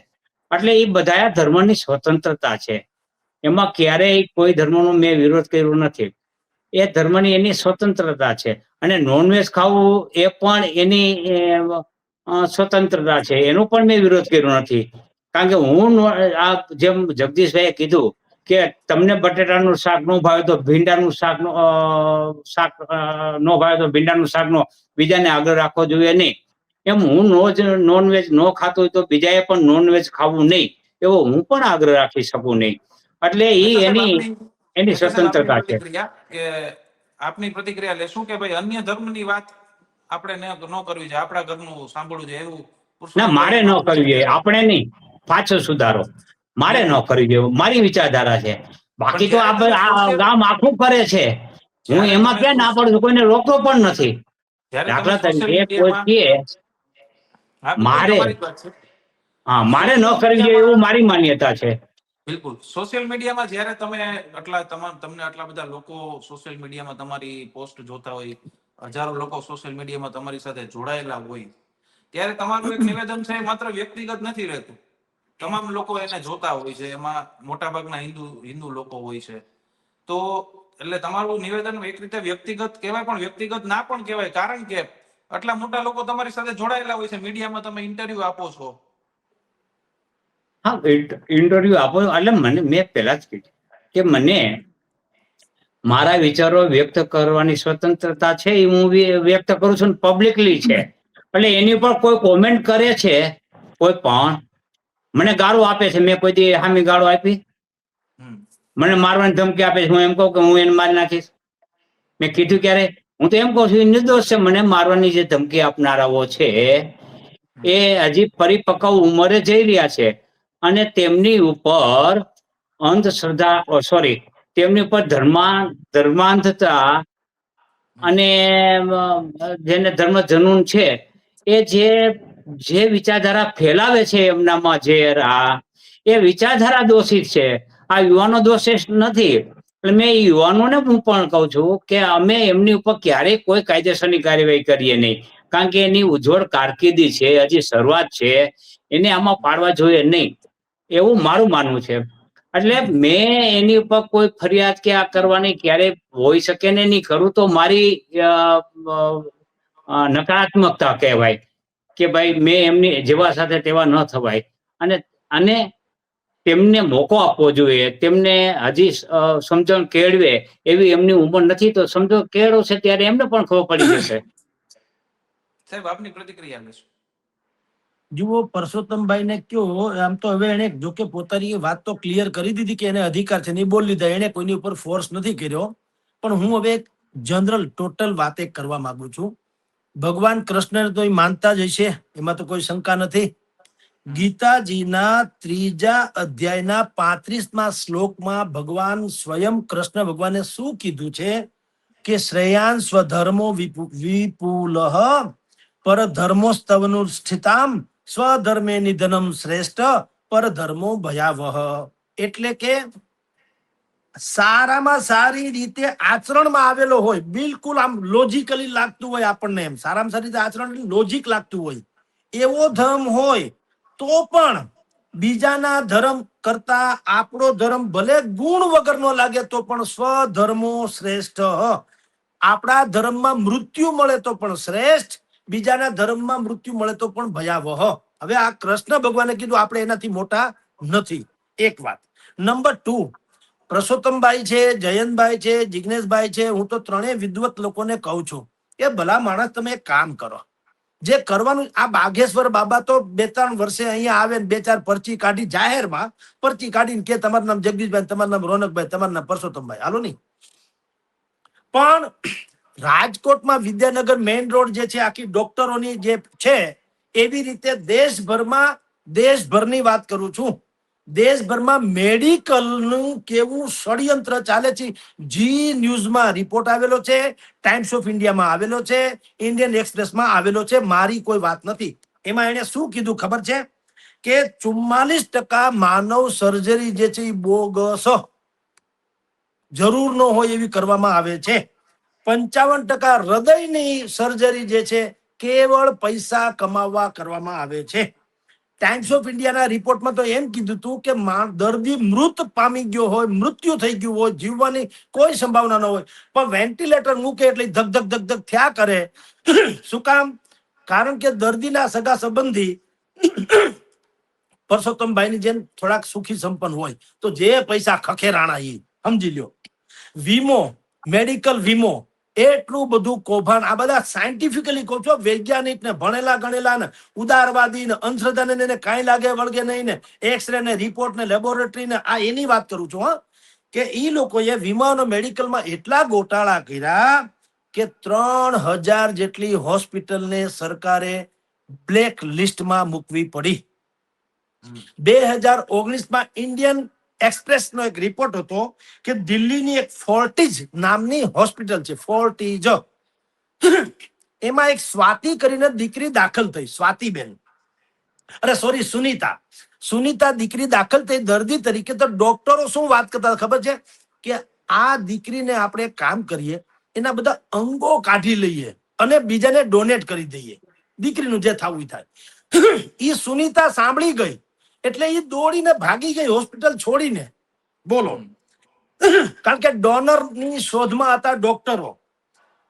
એટલે એ બધા ધર્મની સ્વતંત્રતા છે, એમાં ક્યારેય કોઈ ધર્મનો મેં વિરોધ કર્યો નથી. એ ધર્મની એની સ્વતંત્રતા છે અને નોનવેજ ખાવું એ પણ એની સ્વતંત્રતા છે, એનો પણ મેં વિરોધ કર્યો નથી. કારણ કે હું આ જેમ જગદીશભાઈએ કીધું કે તમને બટેટાનું શાક ન ભાવે તો ભીંડાનું શાક ન ભાવે તો ભીંડાનું શાકનો બીજાને આગળ રાખવો જોઈએ નહીં. એમ હું નોનવેજ ન ખાતો હોય તો બીજાએ પણ નોનવેજ ખાવું નહીં એવો હું પણ આગ્રહ રાખી શકું નહીં. એટલે એની સ્વતંત્રતા છે. આપની પ્રતિક્રિયા લેશું કે ભાઈ અન્ય ધર્મની વાત આપણે ન કરવી જોઈએ, આપણા ઘરનું સાંભળવું જોઈએ એવું? ના, મારે ન કરવી જોઈએ. આપણે નહીં, પાછો સુધારો મારે ન કરવી જોઈએ, મારી વિચારધારા છે. બાકી તો આ ગામ આખું કરે છે, હું એમાં ક્યાં ના પડું છું, કોઈને રોકતો પણ નથી. દાખલા તરીકે કોઈ કહે મારે ન કરવી જોઈએ એવું મારી માન્યતા છે. બિલકુલ. સોશિયલ મીડિયામાં જ્યારે તમને આટલા બધા લોકો સોશિયલ મીડિયામાં તમારી પોસ્ટ જોતા હોય, હજારો લોકો સોશિયલ મીડિયામાં તમારી સાથે જોડાયેલા હોય, ત્યારે તમારું એક નિવેદન છે એ માત્ર વ્યક્તિગત નથી રહેતું. તમામ લોકો એને જોતા હોય છે, એમાં મોટાભાગના હિન્દુ લોકો હોય છે. તો એટલે તમારું નિવેદન એક રીતે વ્યક્તિગત કહેવાય, પણ વ્યક્તિગત ના પણ કહેવાય, કારણ કે આટલા મોટા લોકો તમારી સાથે જોડાયેલા હોય છે. મીડિયામાં તમે ઇન્ટરવ્યુ આપો છો. હા, ઇન્ટરવ્યુ આપો એટલે મેં પહેલા જ કીધું કે મને મારા વિચારો વ્યક્ત કરવાની સ્વતંત્રતા છે, એ હું વ્યક્ત કરું છું, પબ્લિકલી છે. એટલે એની પર કોઈ કોમેન્ટ કરે છે, કોઈ પણ મને ગાળો આપે છે, મેં કોઈ દી હામી ગાળો આપી? મને મારવાની ધમકી આપે છે, હું એમ કહું કે હું એને મારી નાખીશ? મેં કીધું ક્યારે? હું તો એમ કહું છું, એ નિર્દોષ છે. મને મારવાની જે ધમકી આપનારાઓ છે એ હજી પરિપક્વ ઉંમરે જઈ રહ્યા છે, અને તેમની ઉપર અંધશ્રદ્ધા, સોરી, તેમની ઉપર ધર્માંધતા અને જેને ધર્મ જનૂન છે, એ જે વિચારધારા ફેલાવે છે એમનામાં, એ વિચારધારા દોષિત છે. આ યુવાનો દોષિત નથી. એટલે મેં યુવાનોને હું પણ કહું છું કે અમે એમની ઉપર ક્યારેય કોઈ કાયદેસરની કાર્યવાહી કરીએ નહીં, કારણ કે એની ઉજ્જવળ કારકિર્દી છે, હજી શરૂઆત છે, એને આમાં પાડવા જોઈએ નહીં, એવું મારું માનવું છે. એટલે મેં એની ઉપર કોઈ ફરિયાદ કે આ કરવાની ક્યારેય હોઈ શકે ને નહીં કરું, તો મારી નકારાત્મકતા કહેવાય કે ભાઈ મેં એમની જેવા સાથે તેવા ન થવાય. અને તેમને મોકો આપવો જોઈએ, તેમને હજી સમજણ કેળવે એવી એમની ઉંમર નથી, તો સમજો કેળો છે ત્યારે એમને પણ ખબર પડી જશે. સાહેબ, આપની પ્રતિક્રિયા લેશું. જુઓ, પરસોત્તમભાઈ ને કયો, આમ તો હવે એને જોકે પોતાની વાત તો ક્લિયર કરી દીધી કે એને અધિકાર છે, નહીં બોલી દીધા, એને કોઈની ઉપર ફોર્સ નથી કર્યો. પણ હું હવે એક જનરલ ટોટલ વાત એક કરવા માંગુ છું. ભગવાન કૃષ્ણ તો માનતા જ હશે, એમાં તો કોઈ શંકા નથી. ગીતાજીના 3જા અધ્યાયના 35મા શ્લોકમાં ભગવાન સ્વયં કૃષ્ણ ભગવાને શું કીધું છે કે શ્રેયાન સ્વધર્મો વિપુલઃ પરધર્મો સ્તવનું સ્થિતામ સ્વધર્મે નિધનમ શ્રેષ્ઠ પરધર્મો ભયાવહ. એટલે કે સારામાં સારી રીતે આચરણમાં આવેલો હોય, બિલકુલ આમ લોજિકલી લાગતું હોય આપણને, એમ સારામાં સારી રીતે આચરણ લોજિક લાગતું હોય એવો ધર્મ હોય, તો પણ બીજાના ધર્મ કરતા આપણો ધર્મ ભલે ગુણ વગરનો લાગે તો પણ સ્વધર્મો શ્રેષ્ઠ. આપણા ધર્મમાં મૃત્યુ મળે તો પણ શ્રેષ્ઠ, બીજાના ધર્મમાં મૃત્યુ મળે તો પણ ભયાવહ. હવે આ કૃષ્ણ ભગવાને કીધું, આપણે એનાથી મોટા નથી. એક વાત. નંબર 2, પરસોત્તમભાઈ છે, જયંતભાઈ છે, જિગ્નેશભાઈ છે, હું તો ત્રણેય વિદ્વત લોકોને કહું છું કે ભલા માણસ, તમે એક કામ કરો, જે કરવાનું. આ બાગેશ્વર બાબા તો 2-3 વર્ષે અહીંયા આવે ને 2-4 પરચી કાઢી, જાહેરમાં પરચી કાઢીને કે તમારું નામ જગદીશભાઈ, તમારું નામ રોનકભાઈ, તમારું નામ પરસોત્તમભાઈ, હાલો નહીં. પણ રાજકોટમાં વિદ્યાનગર મેઇન રોડ જે છે, આખી ડોક્ટરોની જે છે, એવી રીતે દેશભરની વાત કરું છું, દેશભરમાં મેડિકલનું કેવું ષડયંત્ર ચાલે છે. જી ન્યૂઝમાં રિપોર્ટ આવેલો છે, ટાઈમ્સ ઓફ ઇન્ડિયામાં આવેલો છે, ઇન્ડિયન એક્સપ્રેસમાં આવેલો છે, મારી કોઈ વાત નથી. એમાં એને શું કીધું ખબર છે કે 44% માનવ સર્જરી જે છે એ બોગસ, જરૂર ન હોય એવી કરવામાં આવે છે. 55% હૃદયની સર્જરી જે છે કેવળ પૈસા કમાવા કરવામાં આવે છે. ટાઈમ્સ ઓફ ઇન્ડિયાના રિપોર્ટમાં તો એમ કીધું હતું કે દર્દી મૃત પામી ગયો હોય, મૃત્યુ થઈ ગયું હોય, જીવવાની કોઈ સંભાવના ન હોય, પણ વેન્ટિલેટર મૂકે એટલે ધક ધક ધક ધક થયા કરે. શું કામ? કારણ કે દર્દીના સગા સંબંધી પરસોત્તમભાઈની જેમ થોડાક સુખી સંપન્ન હોય, તો જે પૈસા ખખેરાણા એ સમજી લ્યો. વીમો, મેડિકલ વીમો, એટલું બધું કૌભાંડ. આ બધા સાયન્ટિફિકલી કહું છું, વૈજ્ઞાનિક ને ભણેલા ગણેલા ને ઉદારવાદી ને અંધશ્રદ્ધા ને કાંઈ લાગે વળગે નહીં ને એક્સરે ને રિપોર્ટ ને લેબોરેટરી ને, આ એની વાત કરું છું. કે ઈ લોકોએ વીમા મેડિકલમાં એટલા ગોટાળા કર્યા કે 3000 જેટલી હોસ્પિટલને સરકારે બ્લેક લિસ્ટમાં મૂકવી પડી. 2019માં ઇન્ડિયન એક્સપ્રેસ નો એક રિપોર્ટ હતો કે દિલ્હીની એક ફોર્ટિજ નામની હોસ્પિટલ છે, ફોર્ટિજ, એમાં એક સ્વાતિ કરીને દીકરી દાખલ થઈ, સ્વાતિબેન. અરે સોરી, સુનીતા દીકરી દાખલ થઈ દર્દી તરીકે, તો ડોક્ટરો શું વાત કરતા હતા ખબર છે કે આ દીકરીને આપણે એક કામ કરીએ, એના બધા અંગો કાઢી લઈએ અને બીજાને ડોનેટ કરી દઈએ, દીકરીનું જે થવું ઈ થાય. ઈ સુનીતા સાંભળી ગઈ એટલે ઈ દોડીને ભાગી ગઈ હોસ્પિટલ છોડીને. બોલો, કારણ કે ડોનર ની શોધમાં હતા ડોક્ટરો,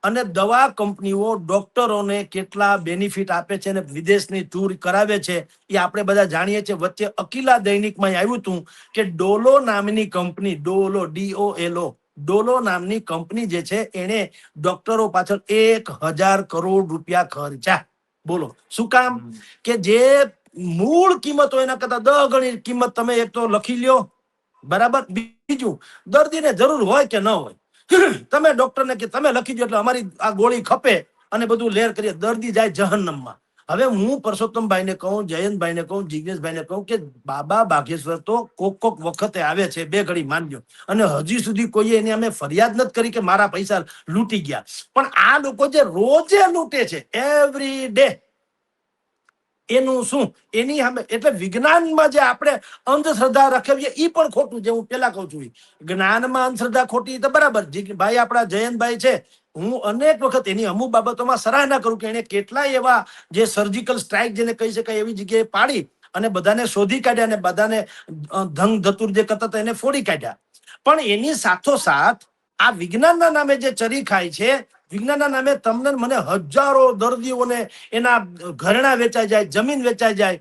અને દવા કંપનીઓ ડોક્ટરોને કેટલા બેનિફિટ આપે છે અને વિદેશની ટૂર કરાવે છે એ આપણે બધા જાણીએ છીએ. વચ્ચે અકીલા દૈનિકમાં આવ્યું હતું કે ડોલો નામની કંપની, ડોલો નામની કંપની જે છે એને ડોક્ટરો પાછળ 1,000 કરોડ રૂપિયા ખર્ચા. બોલો શું કામ? કે જે મૂળ કિંમત હોય એના કરતા 10 ગણી કિંમત તમે એક તો લખી લ્યો, બરાબર. બીજું, દર્દીને જરૂર હોય કે ન હોય, તમે ડોક્ટરને કે તમે લખી દો એટલે અમારી આ ગોળી ખપે અને બધું લેર કરીએ, દર્દી જાય જહન્નમમાં. હવે હું પરસોત્તમભાઈને કહું, જયંતભાઈને કહું, જિગ્નેશભાઈને કહું કે બાબા બાગેશ્વર તો કોક વખતે આવે છે, 2 ઘડી માનજો, અને હજી સુધી કોઈએ એની અમે ફરિયાદ નથી કરી કે મારા પૈસા લૂંટી ગયા. પણ આ લોકો જે રોજે લૂંટે છે એવરી ડે, એનું શું? એની સામે એટલે વિજ્ઞાનમાં જે આપણે અંધશ્રદ્ધા રખાવીએ એ પણ ખોટું. જે હું પેલા કહું છું, જ્ઞાનમાં અંધશ્રદ્ધા ખોટી તો બરાબર. ભાઈ આપણા જયંતભાઈ છે, હું અનેક વખત એની અમુક બાબતોમાં સરાહના કરું કે એને કેટલાય એવા જે સર્જિકલ સ્ટ્રાઇક જેને કહી શકાય એવી જગ્યાએ પાડી અને બધાને શોધી કાઢ્યા અને બધાને ધંગ ધતુર જે કરતા હતા એને ફોડી કાઢ્યા. પણ એની સાથોસાથ આ વિજ્ઞાનના નામે જે ચરી ખાય છે, વિજ્ઞાનના નામે તમને મને હજારો દર્દીઓને એના ઘરેણા વેચાઈ જાય, જમીન વેચાઈ જાય,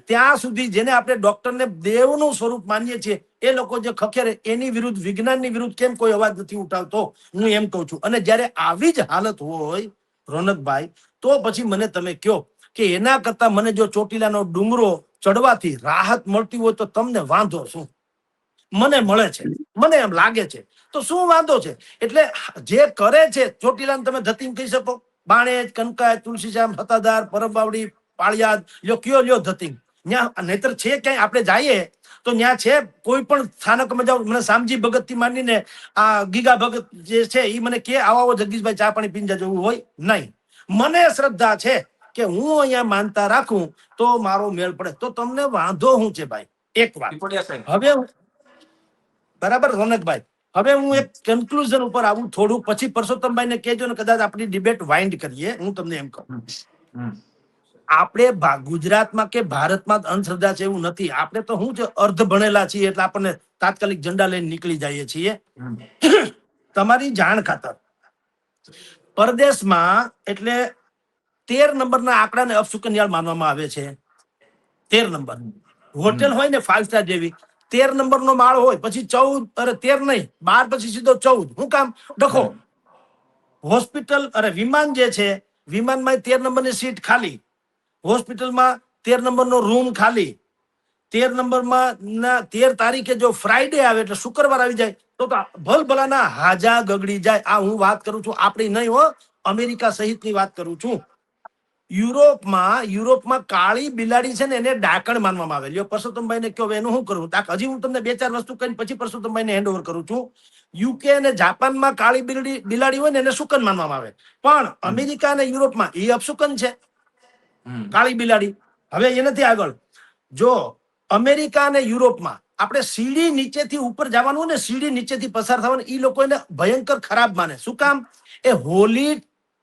ત્યાં સુધી જેને આપણે ડોક્ટરને દેવનું સ્વરૂપ માનીએ છીએ એ લોકો જે ખખેરે એની વિરુદ્ધ, વિજ્ઞાનની વિરુદ્ધ કેમ કોઈ અવાજ નથી ઉઠાવતો? હું એમ કહું છું. અને જ્યારે આવી જ હાલત હોય રોનકભાઈ, તો પછી મને તમે કહો કે એના કરતા મને જો ચોટીલાનો ડુંગરો ચડવાથી રાહત મળતી હોય તો તમને વાંધો શું? મને મળે છે, મને એમ લાગે છે, તો શું વાંધો છે? એટલે જે કરે છે ચોટીલાને તમે ધતીંગ કહી શકો, બાણેજ, કનકાય, તુલસીશ્યામ, સત્તાધાર, પરબવાવડી, પાળિયાદ, લ્યો ધતીંગ. ત્યાં નહીતર છે ક્યાંય આપણે જઈએ તો ત્યાં છે કોઈ પણ સ્થાનકમાં જાઓ, મને શામજી ભગત થી માંડીને આ ગીગા ભગત જે છે એ મને કે આવો જગદીશભાઈ ચા પાણી પીને જવું હોય નહીં. મને શ્રદ્ધા છે કે હું અહીંયા માનતા રાખું તો મારો મેળ પડે, તો તમને વાંધો શું છે ભાઈ? એક વાત હવે બરાબર રોનકભાઈ, હવે હું એક કન્ક્લુઝન ઉપર આવું થોડું, પછી પરસોત્તમભાઈ ને કહેજો ને કદાચ આપણી ડિબેટ વાઇન્ડ કરીએ. હું તમને એમ કહું, આપણે ગુજરાતમાં કે ભારતમાં અંધશ્રદ્ધા છે એવું નથી. આપણે તો શું છે, અર્ધ ભણેલા છીએ એટલે આપણને તાત્કાલિક ઝંડા લઈને નીકળી જઈએ છીએ. તમારી જાણ ખાતર પરદેશમાં એટલે 13 નંબરના આંકડાને અપશુકનિયાળ માનવામાં આવે છે. 13 નંબર હોટેલ હોય ને 5 સ્ટાર જેવી, 13 નંબરનો માળ હોય, પછી 14, અરે 13 નહીં, 12 પછી સીધો 14. શું કામ? ડખો. હોસ્પિટલ અરે વિમાન જે છે, વિમાનમાં 13 નંબરની સીટ ખાલી, હોસ્પિટલમાં 13 નંબરનો રૂમ ખાલી. 13 નંબરમાં 13 તારીખે જો ફ્રાઈડે આવે એટલે શુક્રવાર આવી જાય તો ભલભલાના હાજા ગગડી જાય. આ હું વાત કરું છું, આપણી નહીં હો, અમેરિકા સહિતની વાત કરું છું. યુરોપમાં કાળી બિલાડી છે ને એને ડાકણ માનવામાં આવે. લ્યો પરસોત્તમભાઈ ને કહો એનું શું કરવું? હજી હું તમને 2-4 વસ્તુ કરીને પછી પરસોત્તમભાઈ ને હેન્ડ ઓવર કરું છું. યુકે અને જાપાનમાં કાળી બિલાડી હોય ને એને શુકન માનવામાં આવે, પણ અમેરિકા અને યુરોપમાં એ અપશુકન છે કાળી બિલાડી. હવે એનાથી આગળ જો અમેરિકા અને યુરોપમાં આપણે સીડી નીચેથી ઉપર જવાનું હોય ને, સીડી નીચેથી પસાર થવાનું, એ લોકો એને ભયંકર ખરાબ માને. શું કામ? એ હોલી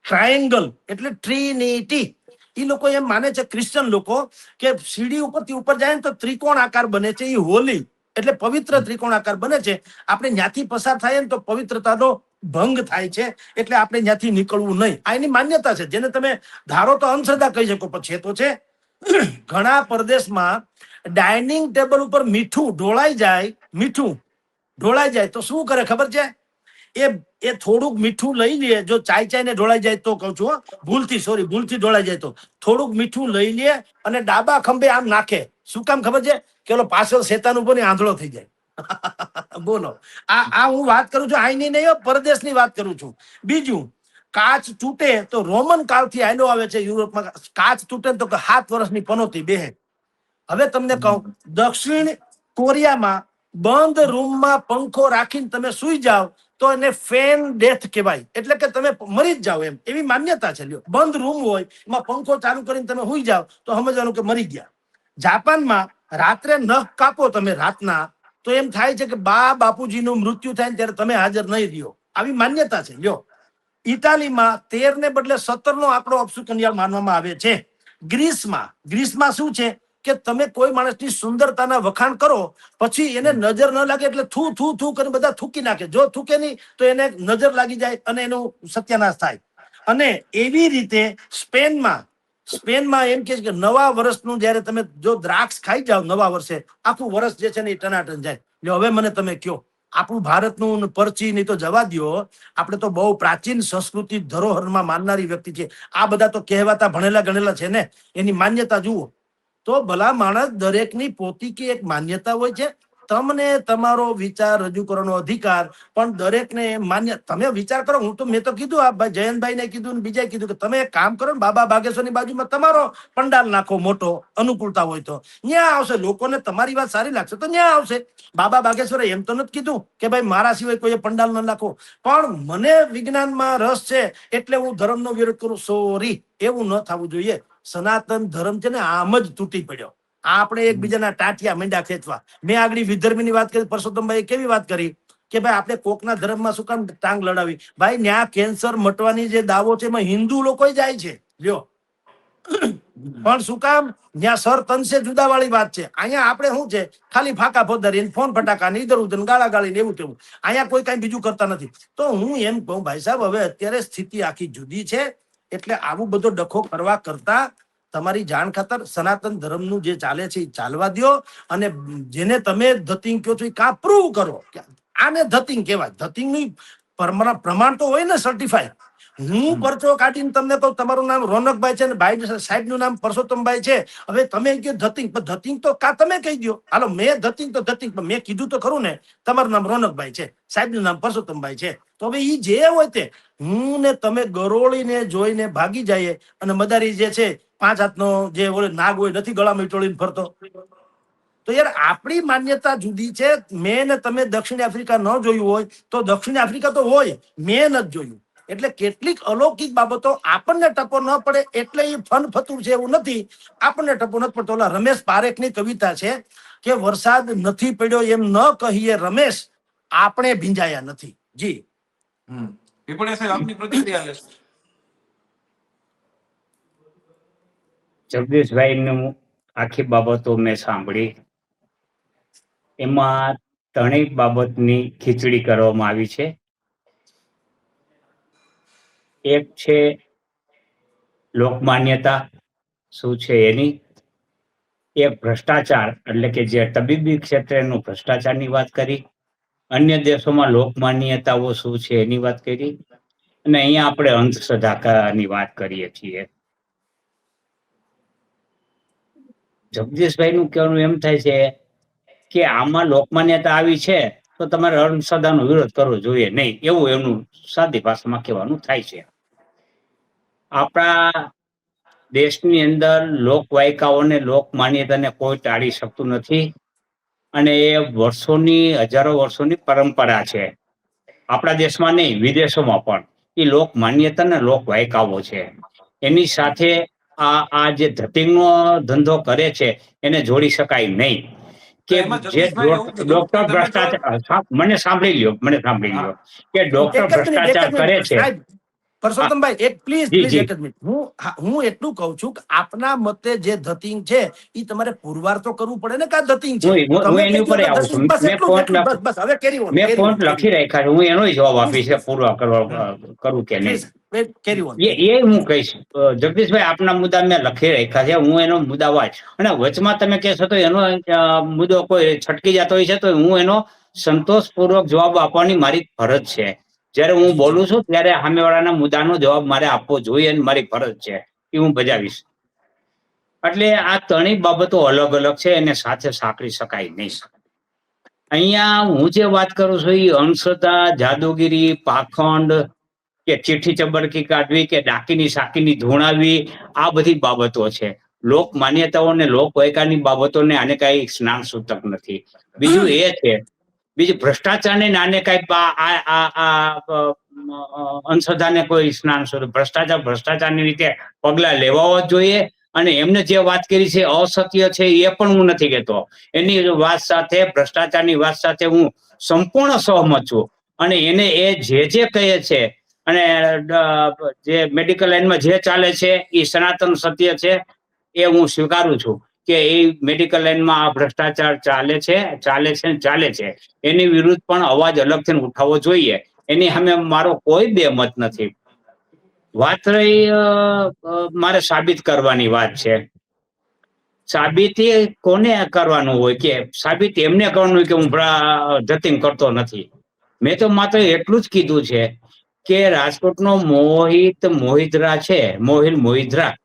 ટ્રાયેંગલ એટલે ટ્રિનિટી, એ લોકો એમ માને છે ક્રિશ્ચન લોકો કે સીડી ઉપરથી ઉપર જાય ને તો ત્રિકોણ આકાર બને છે, એ હોલી એટલે પવિત્ર ત્રિકોણ આકાર બને છે. આપણે ત્યાંથી પસાર થાય ને તો પવિત્રતાનો ભંગ થાય છે, એટલે આપણે ત્યાંથી નીકળવું નહીં. આ એની માન્યતા છે, જેને તમે ધારો તો અંધશ્રદ્ધા કહી શકો, પણ છે તો છે. ઘણા પરદેશમાં ડાઇનિંગ ટેબલ ઉપર મીઠું ઢોળાઈ જાય તો શું કરે ખબર છે? એ થોડુંક મીઠું લઈ લે, જો ચાય ને ઢોળાઈ જાય તો કહું છું, ભૂલથી ઢોળાઈ જાય તો થોડુંક મીઠું લઈ લે અને ડાબા ખંભે આમ નાખે. શું કામ ખબર છે? કે ઓલો પાછળ શેતાન ઉપર આંધળો થઈ જાય. બોલો, આ હું વાત કરું છું, આઈની નહીં, પરદેશની વાત કરું છું. બીજું, કાચ તૂટે તો રોમન કાળથી આયલો આવે છે યુરોપમાં. કાચ તૂટે તો 7 વર્ષની પનોતી બેહે. હવે તમને કહું, દક્ષિણ કોરિયામાં બંધ રૂમમાં પંખો રાખીને તમે સુઈ જાઓ તો એને ફેન ડેથ કહેવાય, એટલે કે તમે મરી જ જાઓ એમ, એવી માન્યતા છે. લ્યો, બંધ રૂમ હોય એમાં પંખો ચાલુ કરીને તમે સુઈ જાઓ તો સમજવાનું કે મરી ગયા. જાપાનમાં રાત્રે નખ કાપો તમે રાતના તો એમ થાય છે કે બાપુજીનું મૃત્યુ થાય ને ત્યારે તમે હાજર નહીં રહ્યો. આવી માન્યતા છે. લ્યો, ઇટાલીમાં 13 ને બદલે 17 નો આંકડો અપશુકનિયાળ માનવામાં આવે છે. ગ્રીસમાં શું છે કે તમે કોઈ માણસની સુંદરતાના વખાણ કરો પછી એને નજર ન લાગે એટલે થૂ થૂ થૂ કરીને બધા થૂકી નાખે. જો થૂકે નહીં તો એને નજર લાગી જાય અને એનું સત્યાનાશ થાય. અને એવી રીતે સ્પેનમાં એમ કે છે કે નવા વર્ષનું જયારે તમે જો દ્રાક્ષ ખાઈ જાવ નવા વર્ષે આખું વર્ષ જે છે ને એ ટનાટન જાય. હવે મને તમે કયો, આપણું ભારતનું પરચી નહીં તો જવા દ્યો, આપણે તો બહુ પ્રાચીન સંસ્કૃતિ ધરોહરમાં માનનારી વ્યક્તિ છે. આ બધા તો કહેવાતા ભણેલા ગણેલા છે ને, એની માન્યતા જુઓ તો ભલા માણસ દરેકની પોતીકી એક માન્યતા હોય છે. તમને તમારો વિચાર રજૂ કરવાનો અધિકાર, પણ દરેકને માન્ય. તમે વિચાર કરો, મેં તો કીધું આ ભાઈ જયંતભાઈ ને કીધું ને બીજાએ કીધું કે તમે એક કામ કરો ને બાબા બાગેશ્વરની બાજુમાં તમારો પંડાલ નાખો મોટો, અનુકૂળતા હોય તો ન્યા આવશે. લોકોને તમારી વાત સારી લાગશે તો ન્યા આવશે. બાબા બાગેશ્વરે એમ તો નથી કીધું કે ભાઈ મારા સિવાય કોઈ પંડાલ ન નાખો, પણ મને વિજ્ઞાનમાં રસ છે એટલે હું ધર્મનો વિરોધ કરું. સોરી, એવું ન થવું જોઈએ. સનાતન ધર્મ છે ને આમ જ તૂટી પડ્યો. આપણે એકબીજાના ટાટિયા મીંડા ખેંચવા. મેં આગળ વિધર્મીની વાત કરી, પરસોત્તમભાઈ કેવી વાત કરી કે ભાઈ આપણે કોકના ધર્મમાં શું કામ ટાંગ લડાવી. ભાઈ ન્યા કેન્સર મટવાની જે દાવો છે એમાં હિન્દુ લોકો જાય છે. લ્યો, પણ શું કામ? ત્યાં સર તનસે જુદા વાળી વાત છે. અહીંયા આપણે શું છે, ખાલી ફાકા ફોદારી ફોન ફટાકા ને ઇધર ઉધર ગાળા ગાળી ને એવું તેવું. અહીંયા કોઈ કઈ બીજું કરતા નથી. તો હું એમ કહું ભાઈ સાહેબ, હવે અત્યારે સ્થિતિ આખી જુદી છે. એટલે આવું બધો ડખો કરવા કરતા તમારી જાણ ખાતર સનાતન ધર્મનું જે ચાલે છે એ ચાલવા દો. અને જેને તમે ધતિંગ કહો છો એ કા પ્રૂવ કરો. આને ધતિંગ કહેવાય. ધતિંગનું પ્રમાણ તો હોય ને, સર્ટિફાઈડ. હું પરચો કાઢીને તમને કહું તમારું નામ રોનકભાઈ છે ને ભાઈ સાહેબનું નામ પરસોત્તમભાઈ છે, હવે તમે કહો ધતિંગ, પણ ધતિંગ તો કા તમે કહી દો. હાલો, મેં ધતિંગ તો ધતિંગ, પણ મેં કીધું તો ખરું ને તમારું નામ રોનકભાઈ છે, સાહેબનું નામ પરસોત્તમભાઈ છે. તો હવે એ જે હોય તે હું ને તમે ગરોળીને જોઈને ભાગી જઈએ. અને મદારી જે છે 5 હાથનો જે ઓલે નાગ હોય નથી ગળામાં ટોળીને ફરતો. તો યાર આપણી માન્યતા જુદી છે. મેં ને તમે દક્ષિણ આફ્રિકા ન જોયું હોય તો દક્ષિણ આફ્રિકા તો હોય, મેં નથી જોયું. એટલે કેટલીક અલૌકિક બાબતો આપણને ટપો ન પડે એટલે એ ફન ફતુર છે એવું નથી. આપણને ટપો નથી પડતો. ઓલા રમેશ પારેખની કવિતા છે કે વરસાદ નથી પડ્યો એમ ન કહીએ રમેશ, આપણે ભીંજાયા નથી. જી પીપળિયા સાહેબ, આપની પ્રતિક્રિયા લેશો. જગદીશભાઈ નું આખી બાબતો મેં સાંભળી. એમાં ત્રણેય બાબતની ખીચડી કરવામાં આવી છે. એક છે લોકમાન્યતા શું છે એની, એક ભ્રષ્ટાચાર એટલે કે જે તબીબી ક્ષેત્રનું ભ્રષ્ટાચારની વાત કરી, અન્ય દેશોમાં લોકમાન્યતાઓ શું છે એની વાત કરી, અને અહીંયા આપણે અંધશ્રદ્ધાની વાત કરીએ છીએ. જગદીશભાઈ નું કહેવાનું એમ થાય છે કે આમાં લોકમાન્યતા આવી છે તો તમારે અંધશ્રદ્ધાનો વિરોધ કરવો જોઈએ નહીં, એવું એમનું સાદી ભાષામાં કહેવાનું થાય છે. આપણા દેશની અંદર લોકવાયકાઓને લોકમાન્યતાને કોઈ ટાળી શકતું નથી. અને એ વર્ષોની, હજારો વર્ષોની પરંપરા છે. આપણા દેશમાં નહીં, વિદેશોમાં પણ એ લોકમાન્યતા ને લોકવાયકાઓ છે. એની સાથે આ જે ધતિંગનો ધંધો કરે છે એને જોડી શકાય નહીં. કે જે ડોક્ટર ભ્રષ્ટાચાર, મને સાંભળી લ્યો કે ડોક્ટર ભ્ષ્ટાચાર કરે છે. પરસોત્તમભાઈ એક પ્લીઝ એક જ મિનિટ. હું એટલું કહું છું કે આપના મતે જે ધતિંગ છે એ તમારે પુરવાર તો કરવું પડે ને. કા ધતિંગ છે હું એની ઉપર આવું છું. મેં પોઈન્ટ લખી રાખ્યા છે, હું એનો જવાબ આપીશ કે પુરવાર કરવું કે નહીં. એ હું કહીશ. જગદીશભાઈ, આપના મુદ્દા મેં લખી રાખ્યા છે, હું એનો મુદ્દા વાંચ. અને વચમાં તમે કહેશો તો એનો મુદ્દો કોઈ છટકી જતો હોય છે તો હું એનો સંતોષપૂર્વક જવાબ આપવાની મારી ફરજ છે. જયારે હું બોલું છું ત્યારે સામેવાળાના મુદ્દાનો જવાબ મારે આપવો જોઈએ અને મારી ફરજ છે એ હું બજાવીશ. એટલે આ ત્રણેય બાબતો અલગ અલગ છે, એને સાથે સાંકળી શકાય નહીં. અહીંયા હું જે વાત કરું છું એ અંધશ્રદ્ધા, જાદુગીરી, પાખંડ કે ચીઠી ચબરકી કાઢવી કે ડાકીની સાકીની ધોણાવી, આ બધી બાબતો છે. લોક માન્યતાઓ અને લોકવાયકાની બાબતોને આને કઈ સ્નાન સૂતક નથી. બીજું એ છે, બીજું ભ્રષ્ટાચારને આને કઈ અંધશ્રદ્ધાને કોઈ સ્નાન સૂતક. ભ્રષ્ટાચારની રીતે પગલા લેવા જ જોઈએ અને એમને જે વાત કરી છે અસત્ય છે એ પણ હું નથી કહેતો. એની વાત સાથે, ભ્રષ્ટાચારની વાત સાથે હું સંપૂર્ણ સહમત છું. અને એને એ જે કહે છે અને જે મેડિકલ લાઈનમાં જે ચાલે છે એ સનાતન સત્ય છે, એ હું સ્વીકારું છું કે એ મેડિકલ લાઈનમાં આ ભ્રષ્ટાચાર ચાલે છે. એની વિરુદ્ધ પણ અવાજ અલગથી ઉઠાવવો જોઈએ. એની સામે મારો કોઈ બેમત નથી. વાત રહી મારે સાબિત કરવાની વાત છે. સાબિતી કોને કરવાનું હોય? કે સાબિત એમને કરવાનું હોય કે હું ધતિંગ કરતો નથી. મેં તો માત્ર એટલું જ કીધું છે કે રાજકોટનો મોહિદ્રા છે, મોહિલ મોહિદ્રા,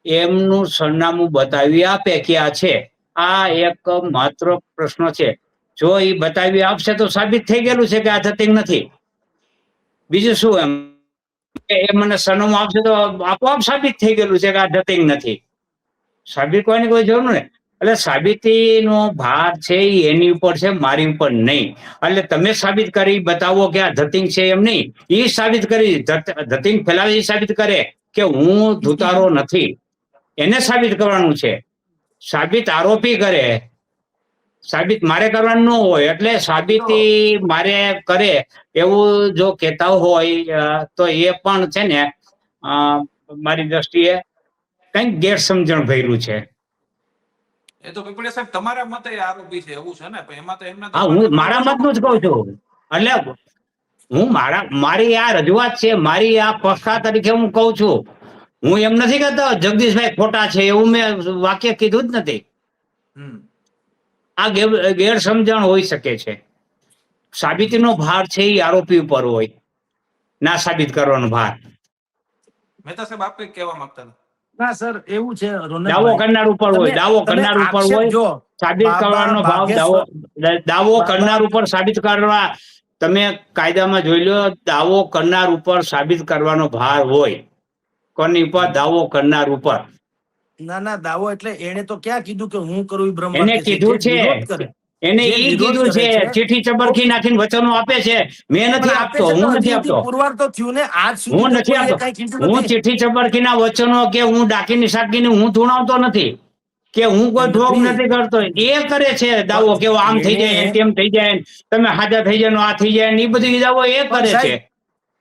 એમનું સરનામું બતાવી આપે કે આ છે. આ એક માત્ર પ્રશ્ન છે. જો એ બતાવી આપશે તો સાબિત થઈ ગયેલું છે કે આ ધતિંગ નથી. બીજું શું? એ મને સરનામું આપશે તો આપોઆપ સાબિત થઈ ગયેલું છે કે આ ધતિંગ નથી. સાબિત કરવાની કોઈ જરૂર નહીં. એટલે સાબિતીનો ભાર છે એની ઉપર છે, મારી ઉપર નહીં. એટલે તમે સાબિત કરી બતાવો કે આ ધતિંગ છે એમ નહીં. એ સાબિત કરી ધતિંગ ફેલાવે એ સાબિત કરે કે હું ધુતારો નથી. એને સાબિત કરવાનું છે. સાબિત આરોપી કરે, સાબિત મારે કરવાનું ન હોય. એટલે સાબિતી મારે કરે એવું જો કહેતા હોય તો એ પણ છે ને મારી દ્રષ્ટિએ કંઈક ગેરસમજણ ભર્યું છે. એ તો પીપળિયા સાહેબ તમારા મતે આરોપી છે એવું છે ને? એમાં તો એમના હા, હું મારા મતનું જ કહું છું. એટલે હું મારી આ રજૂઆત છે, મારી આ પક્ષકાર તરીકે હું કહું છું. હું એમ નથી કહેતો જગદીશભાઈ ખોટા છે, એવું મેં વાક્ય કીધું જ નથી. આ ગેરસમજણ હોઈ શકે છે. સાબિતીનો ભાર છે એ આરોપી ઉપર હોય, ના સાબિત કરવાનો ભાર. મહેતા સાહેબ આપ કંઈક કહેવા માંગતા હતા. ના સર, એવું છે દાવો કરનાર ઉપર હોય, દાવો કરનાર ઉપર હોય. સાબિત કરવાનો ભાવ દાવો કરનાર ઉપર સાબિત કરવા, તમે કાયદામાં જોઈ લો, દાવો કરનાર ઉપર સાબિત કરવાનો ભાર હોય. કોની ઉપર? દાવો કરનાર ઉપર. ના, દાવો એટલે એને તો ક્યાં કીધું કે હું કરું બ્રહ્મ? એને કીધું છે, એને એ કીધું છે, ચીઠી ચબરખી નાખીને વચનો આપે છે. મેં નથી આપતો, હું નથી આપતો, પુરવાર તો થયું ને આજ સુધી હું નથી આપતો. હું ચીઠી ચબરખીના વચનો કે હું ડાકીની સાકીને હું ધૂણાવતો નથી, કે હું કોઈ ઢોંગ નથી કરતો. એ કરે છે દાવો કે આમ થઈ જાય, તેમ થઈ જાય, તમે હાજર થઈ જાય, આ થઈ જાય, એ બધી દાવો એ કરે છે.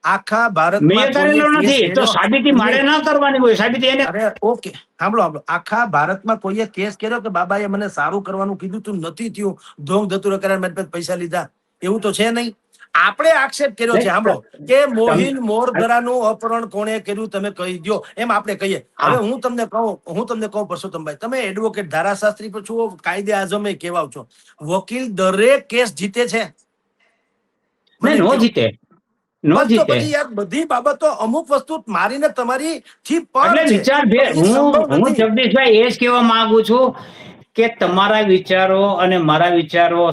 આખા ભારત મેં કરેલો નથી તો સાબિતી મારે ના કરવાની હોય. સાબિતી એને. ઓકે, સાંભળો. આખા ભારતમાં કોઈએ કેસ કર્યો કે બાબાએ મને સારું કરવાનું કીધું તું, નથી થયું, ઢોંગ ધતુરો કર્યા, મારી પાસે પૈસા લીધા, એવું તો છે નહીં. આપણે આક્ષેપ કર્યો છે, સાંભળો, કે મોહિલ મોરધરાનું અપહરણ કોણે કર્યું તમે કહી દો, એમ આપણે કહીએ. હવે હું તમને કહું પરસોત્તમભાઈ, તમે એડવોકેટ ધારાશાસ્ત્રી પર છો, કાયદે આઝમે કેવાવ છો, વકીલ દરેક કેસ જીતે છે? નો જીતે. પછી યાર બધી બાબતો અમુક વસ્તુ મારીને તમારી થી વિચાર હું જગદીશભાઈ એ જ કહેવા માંગુ છું કે તમારા વિચારો અને મારા વિચારો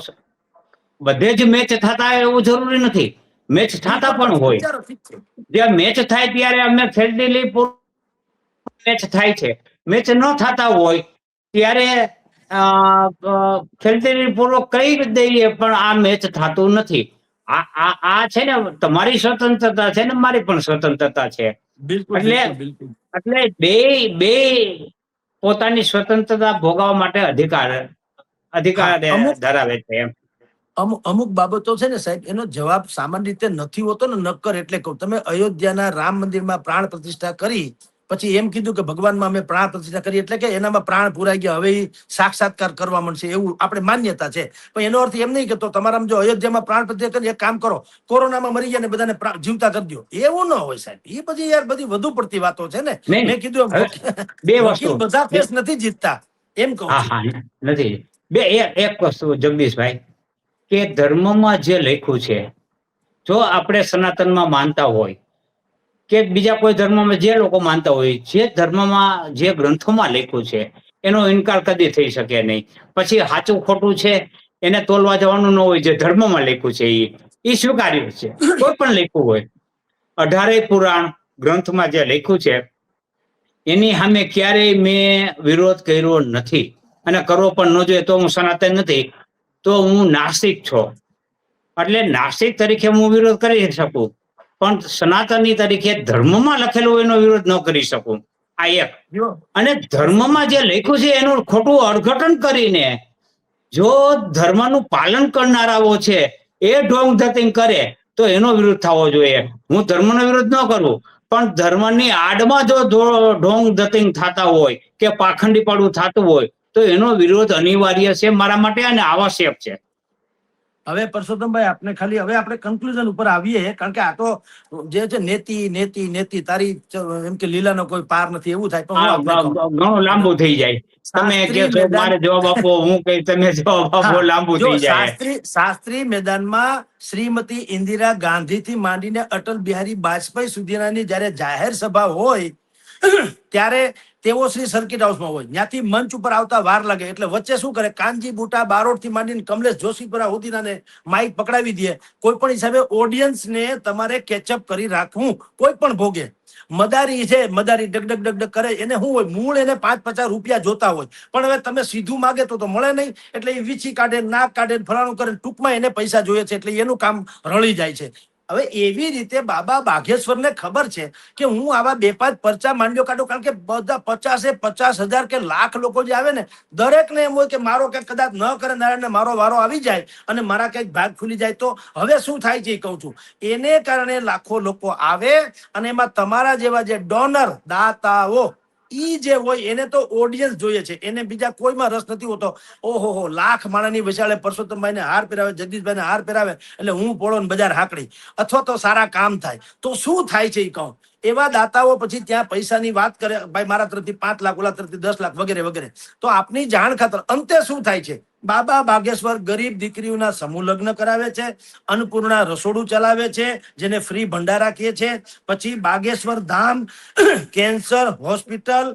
બધે જ મેચ થતા એવું જરૂરી નથી. મેચ થતા પણ હોય. જે મેચ થાય ત્યારે અમે ફેરડી મેચ થાય છે. મેચ ન થતા હોય ત્યારે ફેરડી પૂર્વક કહી દઈએ પણ આ મેચ થતું નથી. આ છે ને તમારી સ્વતંત્રતા છે ને મારી પણ સ્વતંત્રતા છે. એટલે બે પોતાની સ્વતંત્રતા ભોગવવા માટે અધિકાર ધરાવે છે. અમુક બાબતો છે ને સાહેબ, એનો જવાબ સામાન્ય રીતે નથી હોતો ને, નક્કર. એટલે કહું, તમે અયોધ્યાના રામ મંદિરમાં પ્રાણ પ્રતિષ્ઠા કરી, પછી એમ કીધું કે ભગવાનમાં અમે પ્રાણ પ્રતિષ્ઠા કરી એટલે કે એનામાં પ્રાણ પુરાઈ ગયા, હવે સાક્ષાત્કાર કરવા મળશે, એવું આપણે માન્યતા છે. પણ એનો અર્થ એમ નહીં કે તો તમારા જો અયોધ્યામાં પ્રાણ પ્રતિષ્ઠા કરી, એક કામ કરો, કોરોનામાં મરી ગયા ને બધાને જીવતા કરી દો, એવું ન હોય સાહેબ. એ બધી યાર બધી વધુ પડતી વાતો છે ને. મેં કીધું બે વસ્તુ, બધા કેસ નથી જીતતા એમ કહું. નથી. એક વસ્તુ જગદીશભાઈ, કે ધર્મમાં જે લખ્યું છે, જો આપણે સનાતનમાં માનતા હોય કે બીજા કોઈ ધર્મમાં જે લોકો માનતા હોય, જે ધર્મમાં જે ગ્રંથોમાં લખ્યું છે એનો ઇનકાર કદી થઈ શકે નહીં. પછી સાચું ખોટું છે એને તોલવા જવાનું ન હોય. જે ધર્મમાં લખ્યું છે એ સ્વીકાર્યું છે. કોઈ પણ લખ્યું હોય, 18 પુરાણ ગ્રંથમાં જે લખ્યું છે એની સામે ક્યારેય મેં વિરોધ કર્યો નથી, અને કરવો પણ ન જોઈએ. તો હું સનાતન નથી, તો હું નાસ્તિક છું. એટલે નાસ્તિક તરીકે હું વિરોધ કરી શકું, પણ સનાતની તરીકે ધર્મમાં લખેલું એનો વિરોધ ન કરી શકું. આ એક. જો અને ધર્મમાં જે લખ્યું છે એનું ખોટું અર્થઘટન કરીને જો ધર્મનું પાલન કરનારાઓ છે એ ઢોંગ ધતિંગ કરે તો એનો વિરોધ થવો જોઈએ. હું ધર્મનો વિરોધ ન કરું, પણ ધર્મની આડમાં જો ઢોંગ ધતિંગ થતા હોય કે પાખંડીપણું થતું હોય તો એનો વિરોધ અનિવાર્ય છે મારા માટે અને આવશ્યક છે. હવે પરસોત્તમભાઈ આપણે ખાલી હવે આપણે કન્ક્લુઝન ઉપર આવીએ, કારણ કે આ તો જે છે નેતિ નેતિ નેતિ તારી એમ કે લીલાનો કોઈ પાર નથી એવું થાય. પણ હું આપને કહું, ઘણું લાંબુ થઈ જાય. તમે શાસ્ત્રી કહેશો મેદાન મારે જવાબ આપો, હું કઈ તમે જવાબ આપો, હા, લાંબુ જો થઈ જાય. શાસ્ત્રી મેદાનમાં શ્રીમતી ઇન્દિરા ગાંધીથી માંડીને અટલ બિહારી વાજપેયી સુધીનાની જ્યારે જાહેર સભા હોય ત્યારે તેઓ શ્રી સર્કિટ હાઉસમાં હોય, ત્યાંથી મંચ ઉપર આવતા વાર લાગે એટલે વચ્ચે શું કરે, કાનજી બુટા બારોટ થી માંડીને કમલેશ જોશીપુરા સુધીનાને માઇક પકડાવી દે. કોઈ પણ હિસાબે ઓડિયન્સને તમારે કેચઅપ કરી રાખવું કોઈ પણ ભોગે. મદારી છે, મદારી ડગડગ ડગડગ કરે, એને શું હોય, મૂળ એને 5-50 રૂપિયા જોતા હોય, પણ હવે તમે સીધું માગે તો મળે નહીં, એટલે એ વીછી કાઢે, નાક કાઢે, ફલાણું કરે, ટૂંકમાં એને પૈસા જોઈએ છે, એટલે એનું કામ રળી જાય છે. હવે એવી રીતે બાબા બાઘેશ્વરને ખબર છે કે હું આવા 2-5 પરચા માંડ્યો કાઢું, કારણ કે બધા 50,000 કે લાખ લોકો જે આવે ને, દરેકને એમ હોય કે મારો કંઈક કદાચ ન કરે નારાયણને મારો વારો આવી જાય અને મારા કંઈક ભાગ ખુલી જાય તો હવે શું થાય છે એ કહું છું. એને કારણે લાખો લોકો આવે અને એમાં તમારા જેવા જે ડોનર દાતાઓ ઈ જે હોય એને તો ઓડિયન્સ જોઈએ છે, એને બીજા કોઈમાં રસ નથી હોતો. ઓહો, લાખ માણાની વિશાળે પરસોત્તમભાઈને હાર પહેરાવે, જગદીશભાઈને હાર પહેરાવે એટલે હું પોળો ને બજાર હાકડી, અથવા તો સારા કામ થાય તો શું થાય છે એ કહું. એવા દાતાઓ પછી ત્યાં પૈસાની વાત કરે, ભાઈ મારા તરફથી 5 લાખ, ઓલા તરફથી 10 લાખ વગેરે વગેરે. તો આપની જાણ ખાતર અંતે શું થાય છે, બાબા બાગેશ્વર ગરીબ દીકરીઓના સમૂહ લગ્ન કરાવે છે, અન્નપૂર્ણા રસોડું ચલાવે છે જેને ફ્રી ભંડારા કહે છે, પછી Bageshwar Dham cancer hospital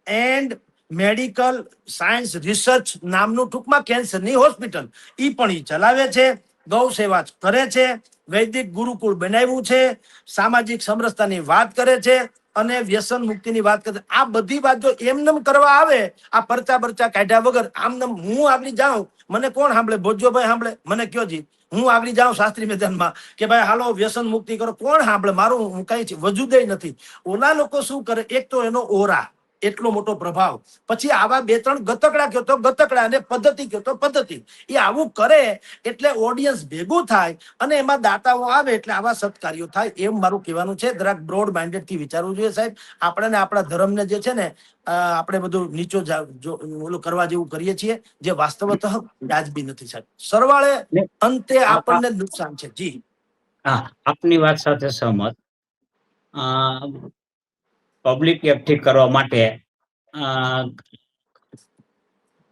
and medical science research નામનું ટૂંકમાં કેન્સરની હોસ્પિટલ ઈ પણ ઈ ચલાવે છે, ગૌ સેવા કરે છે, વૈદિક ગુરુકુળ બનાવ્યું છે, સામાજિક સમરસતાની વાત કરે છે અને વ્યસન મુક્તિની વાત કરે. આ બધી વાત જો એમનેમ કરવા આવે, આ પરચા કાઢ્યા વગર આમને હું આગળ જાઉં, મને કોણ સાંભળે? ભોજ્યોભાઈ સાંભળે? મને કયો જી, હું આગળ જાઉં શાસ્ત્રી મેદાનમાં કે ભાઈ હાલો વ્યસન મુક્તિ કરો, કોણ સાંભળે? મારું હું કઈ વજૂદે નથી. ઓલા લોકો શું કરે, એક તો એનો ઓરા એટલો મોટો પ્રભાવ, પછી આવા 2-3 ગતકડા કયો તો ગતકડા અને પદ્ધતિ કયો તો પદ્ધતિ, એ આવું કરે એટલે ઓડિયન્સ ભેગું થાય અને એમાં દાતાઓ આવે એટલે આવા સત્કાર્યો થાય. એમ મારું કહેવાનું છે. જરાક બ્રોડ માઇન્ડેડ થી વિચારવું જોઈએ સાહેબ. આપણે આપણા ધર્મને જે છે ને આપણે બધું નીચો ઓલું કરવા જેવું કરીએ છીએ, જે વાસ્તવતઃ વ્યાજબી નથી સાહેબ. સરવાળે અંતે આપણને નુકસાન છે. જી હા, આપની વાત સાથે સહમત. પબ્લિક એકઠી કરવા માટે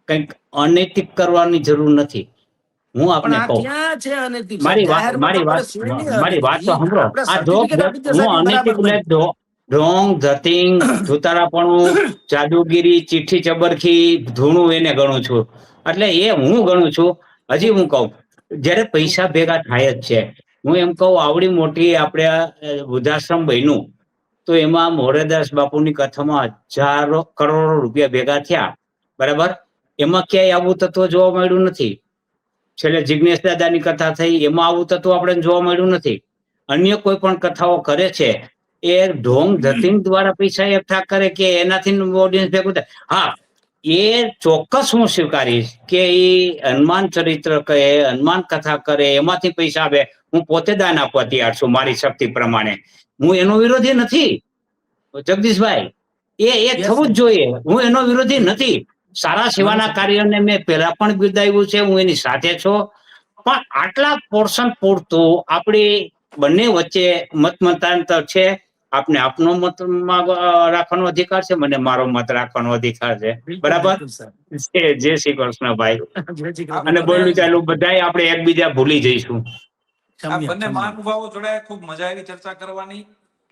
કંઈક અનૈતિક કરવાની જરૂર નથી. હું પણ આપને આ કહું, ક્યાં છે અનૈતિક સાહેબ? મારી વાત જાહેરમાં તો મારી વાત આપણે શેની મારી વાત તો અનૈતિક? સાંભળો. આપણે આ સર્ટિફિકેટ આપી દે હું સાહેબ, ઈ અનૈતિક બરાબર એટલે બન્યું. ઢોંગ ધતિંગ ધુતારાપણું જાદુગીરી ચીઠી ચબરખી ધૂણું એને ગણું છું. એટલે એ હું ગણું છું. હજી હું કહું, જ્યારે પૈસા ભેગા થાય જ છે, હું એમ કહું આવડી મોટી આપણે વૃદ્ધાશ્રમ બન્યું તો એમાં મોરારદાસ બાપુની કથામાં હજારો કરોડો રૂપિયા ભેગા થયા, બરાબર? એમાં ક્યાંય આવું તત્વ જોવા મળ્યું નથી. છેલ્લે જિજ્ઞેશ દાદાની કથા થઈ, એમાં આવું તત્વ આપણે જોવા મળ્યું નથી. અન્ય કોઈ પણ કથાઓ કરે છે એ ઢોંગ ધતિંગ દ્વારા પૈસા એકઠા કરે કે એનાથી ઓડિયન્સ ભેગું થાય. હા, એ ચોક્કસ હું સ્વીકારીશ કે એ હનુમાન ચરિત્ર કહે, હનુમાન કથા કરે, એમાંથી પૈસા આવે. હું પોતે દાન આપવા તૈયાર છું મારી શક્તિ પ્રમાણે. હું એનો વિરોધી નથી જગદીશભાઈ, એ થવું જ જોઈએ. હું એનો વિરોધી નથી. સારા સેવાના કાર્યને મેં પહેલા પણ બિરદાવ્યું છે, હું એની સાથે છું. પણ આટલા પોર્શન પૂરતું આપણી બંને વચ્ચે મત મતાંતર છે. આપને આપનો મત રાખવાનો અધિકાર છે, મને મારો મત રાખવાનો અધિકાર છે, બરાબર? જય શ્રી કૃષ્ણ ભાઈ. અને બોલ્યું ચાલુ બધાય આપણે એકબીજા ભૂલી જઈશું. આ બંને મહાનુભાવો જોડાયા, ખૂબ મજા આવી ચર્ચા કરવાની.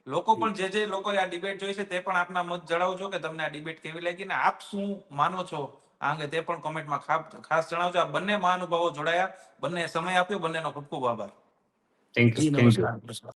લોકો પણ જે લોકોએ આ ડિબેટ જોઈ છે તે પણ આપના મત જણાવજો કે તમને આ ડિબેટ કેવી લાગી ને આપ શું માનો છો આ અંગે, તે પણ કોમેન્ટમાં ખાસ જણાવજો. આ બંને મહાનુભાવો જોડાયા, બંને સમય આપ્યો, બંનેનો ખૂબ ખૂબ આભાર. Thank you.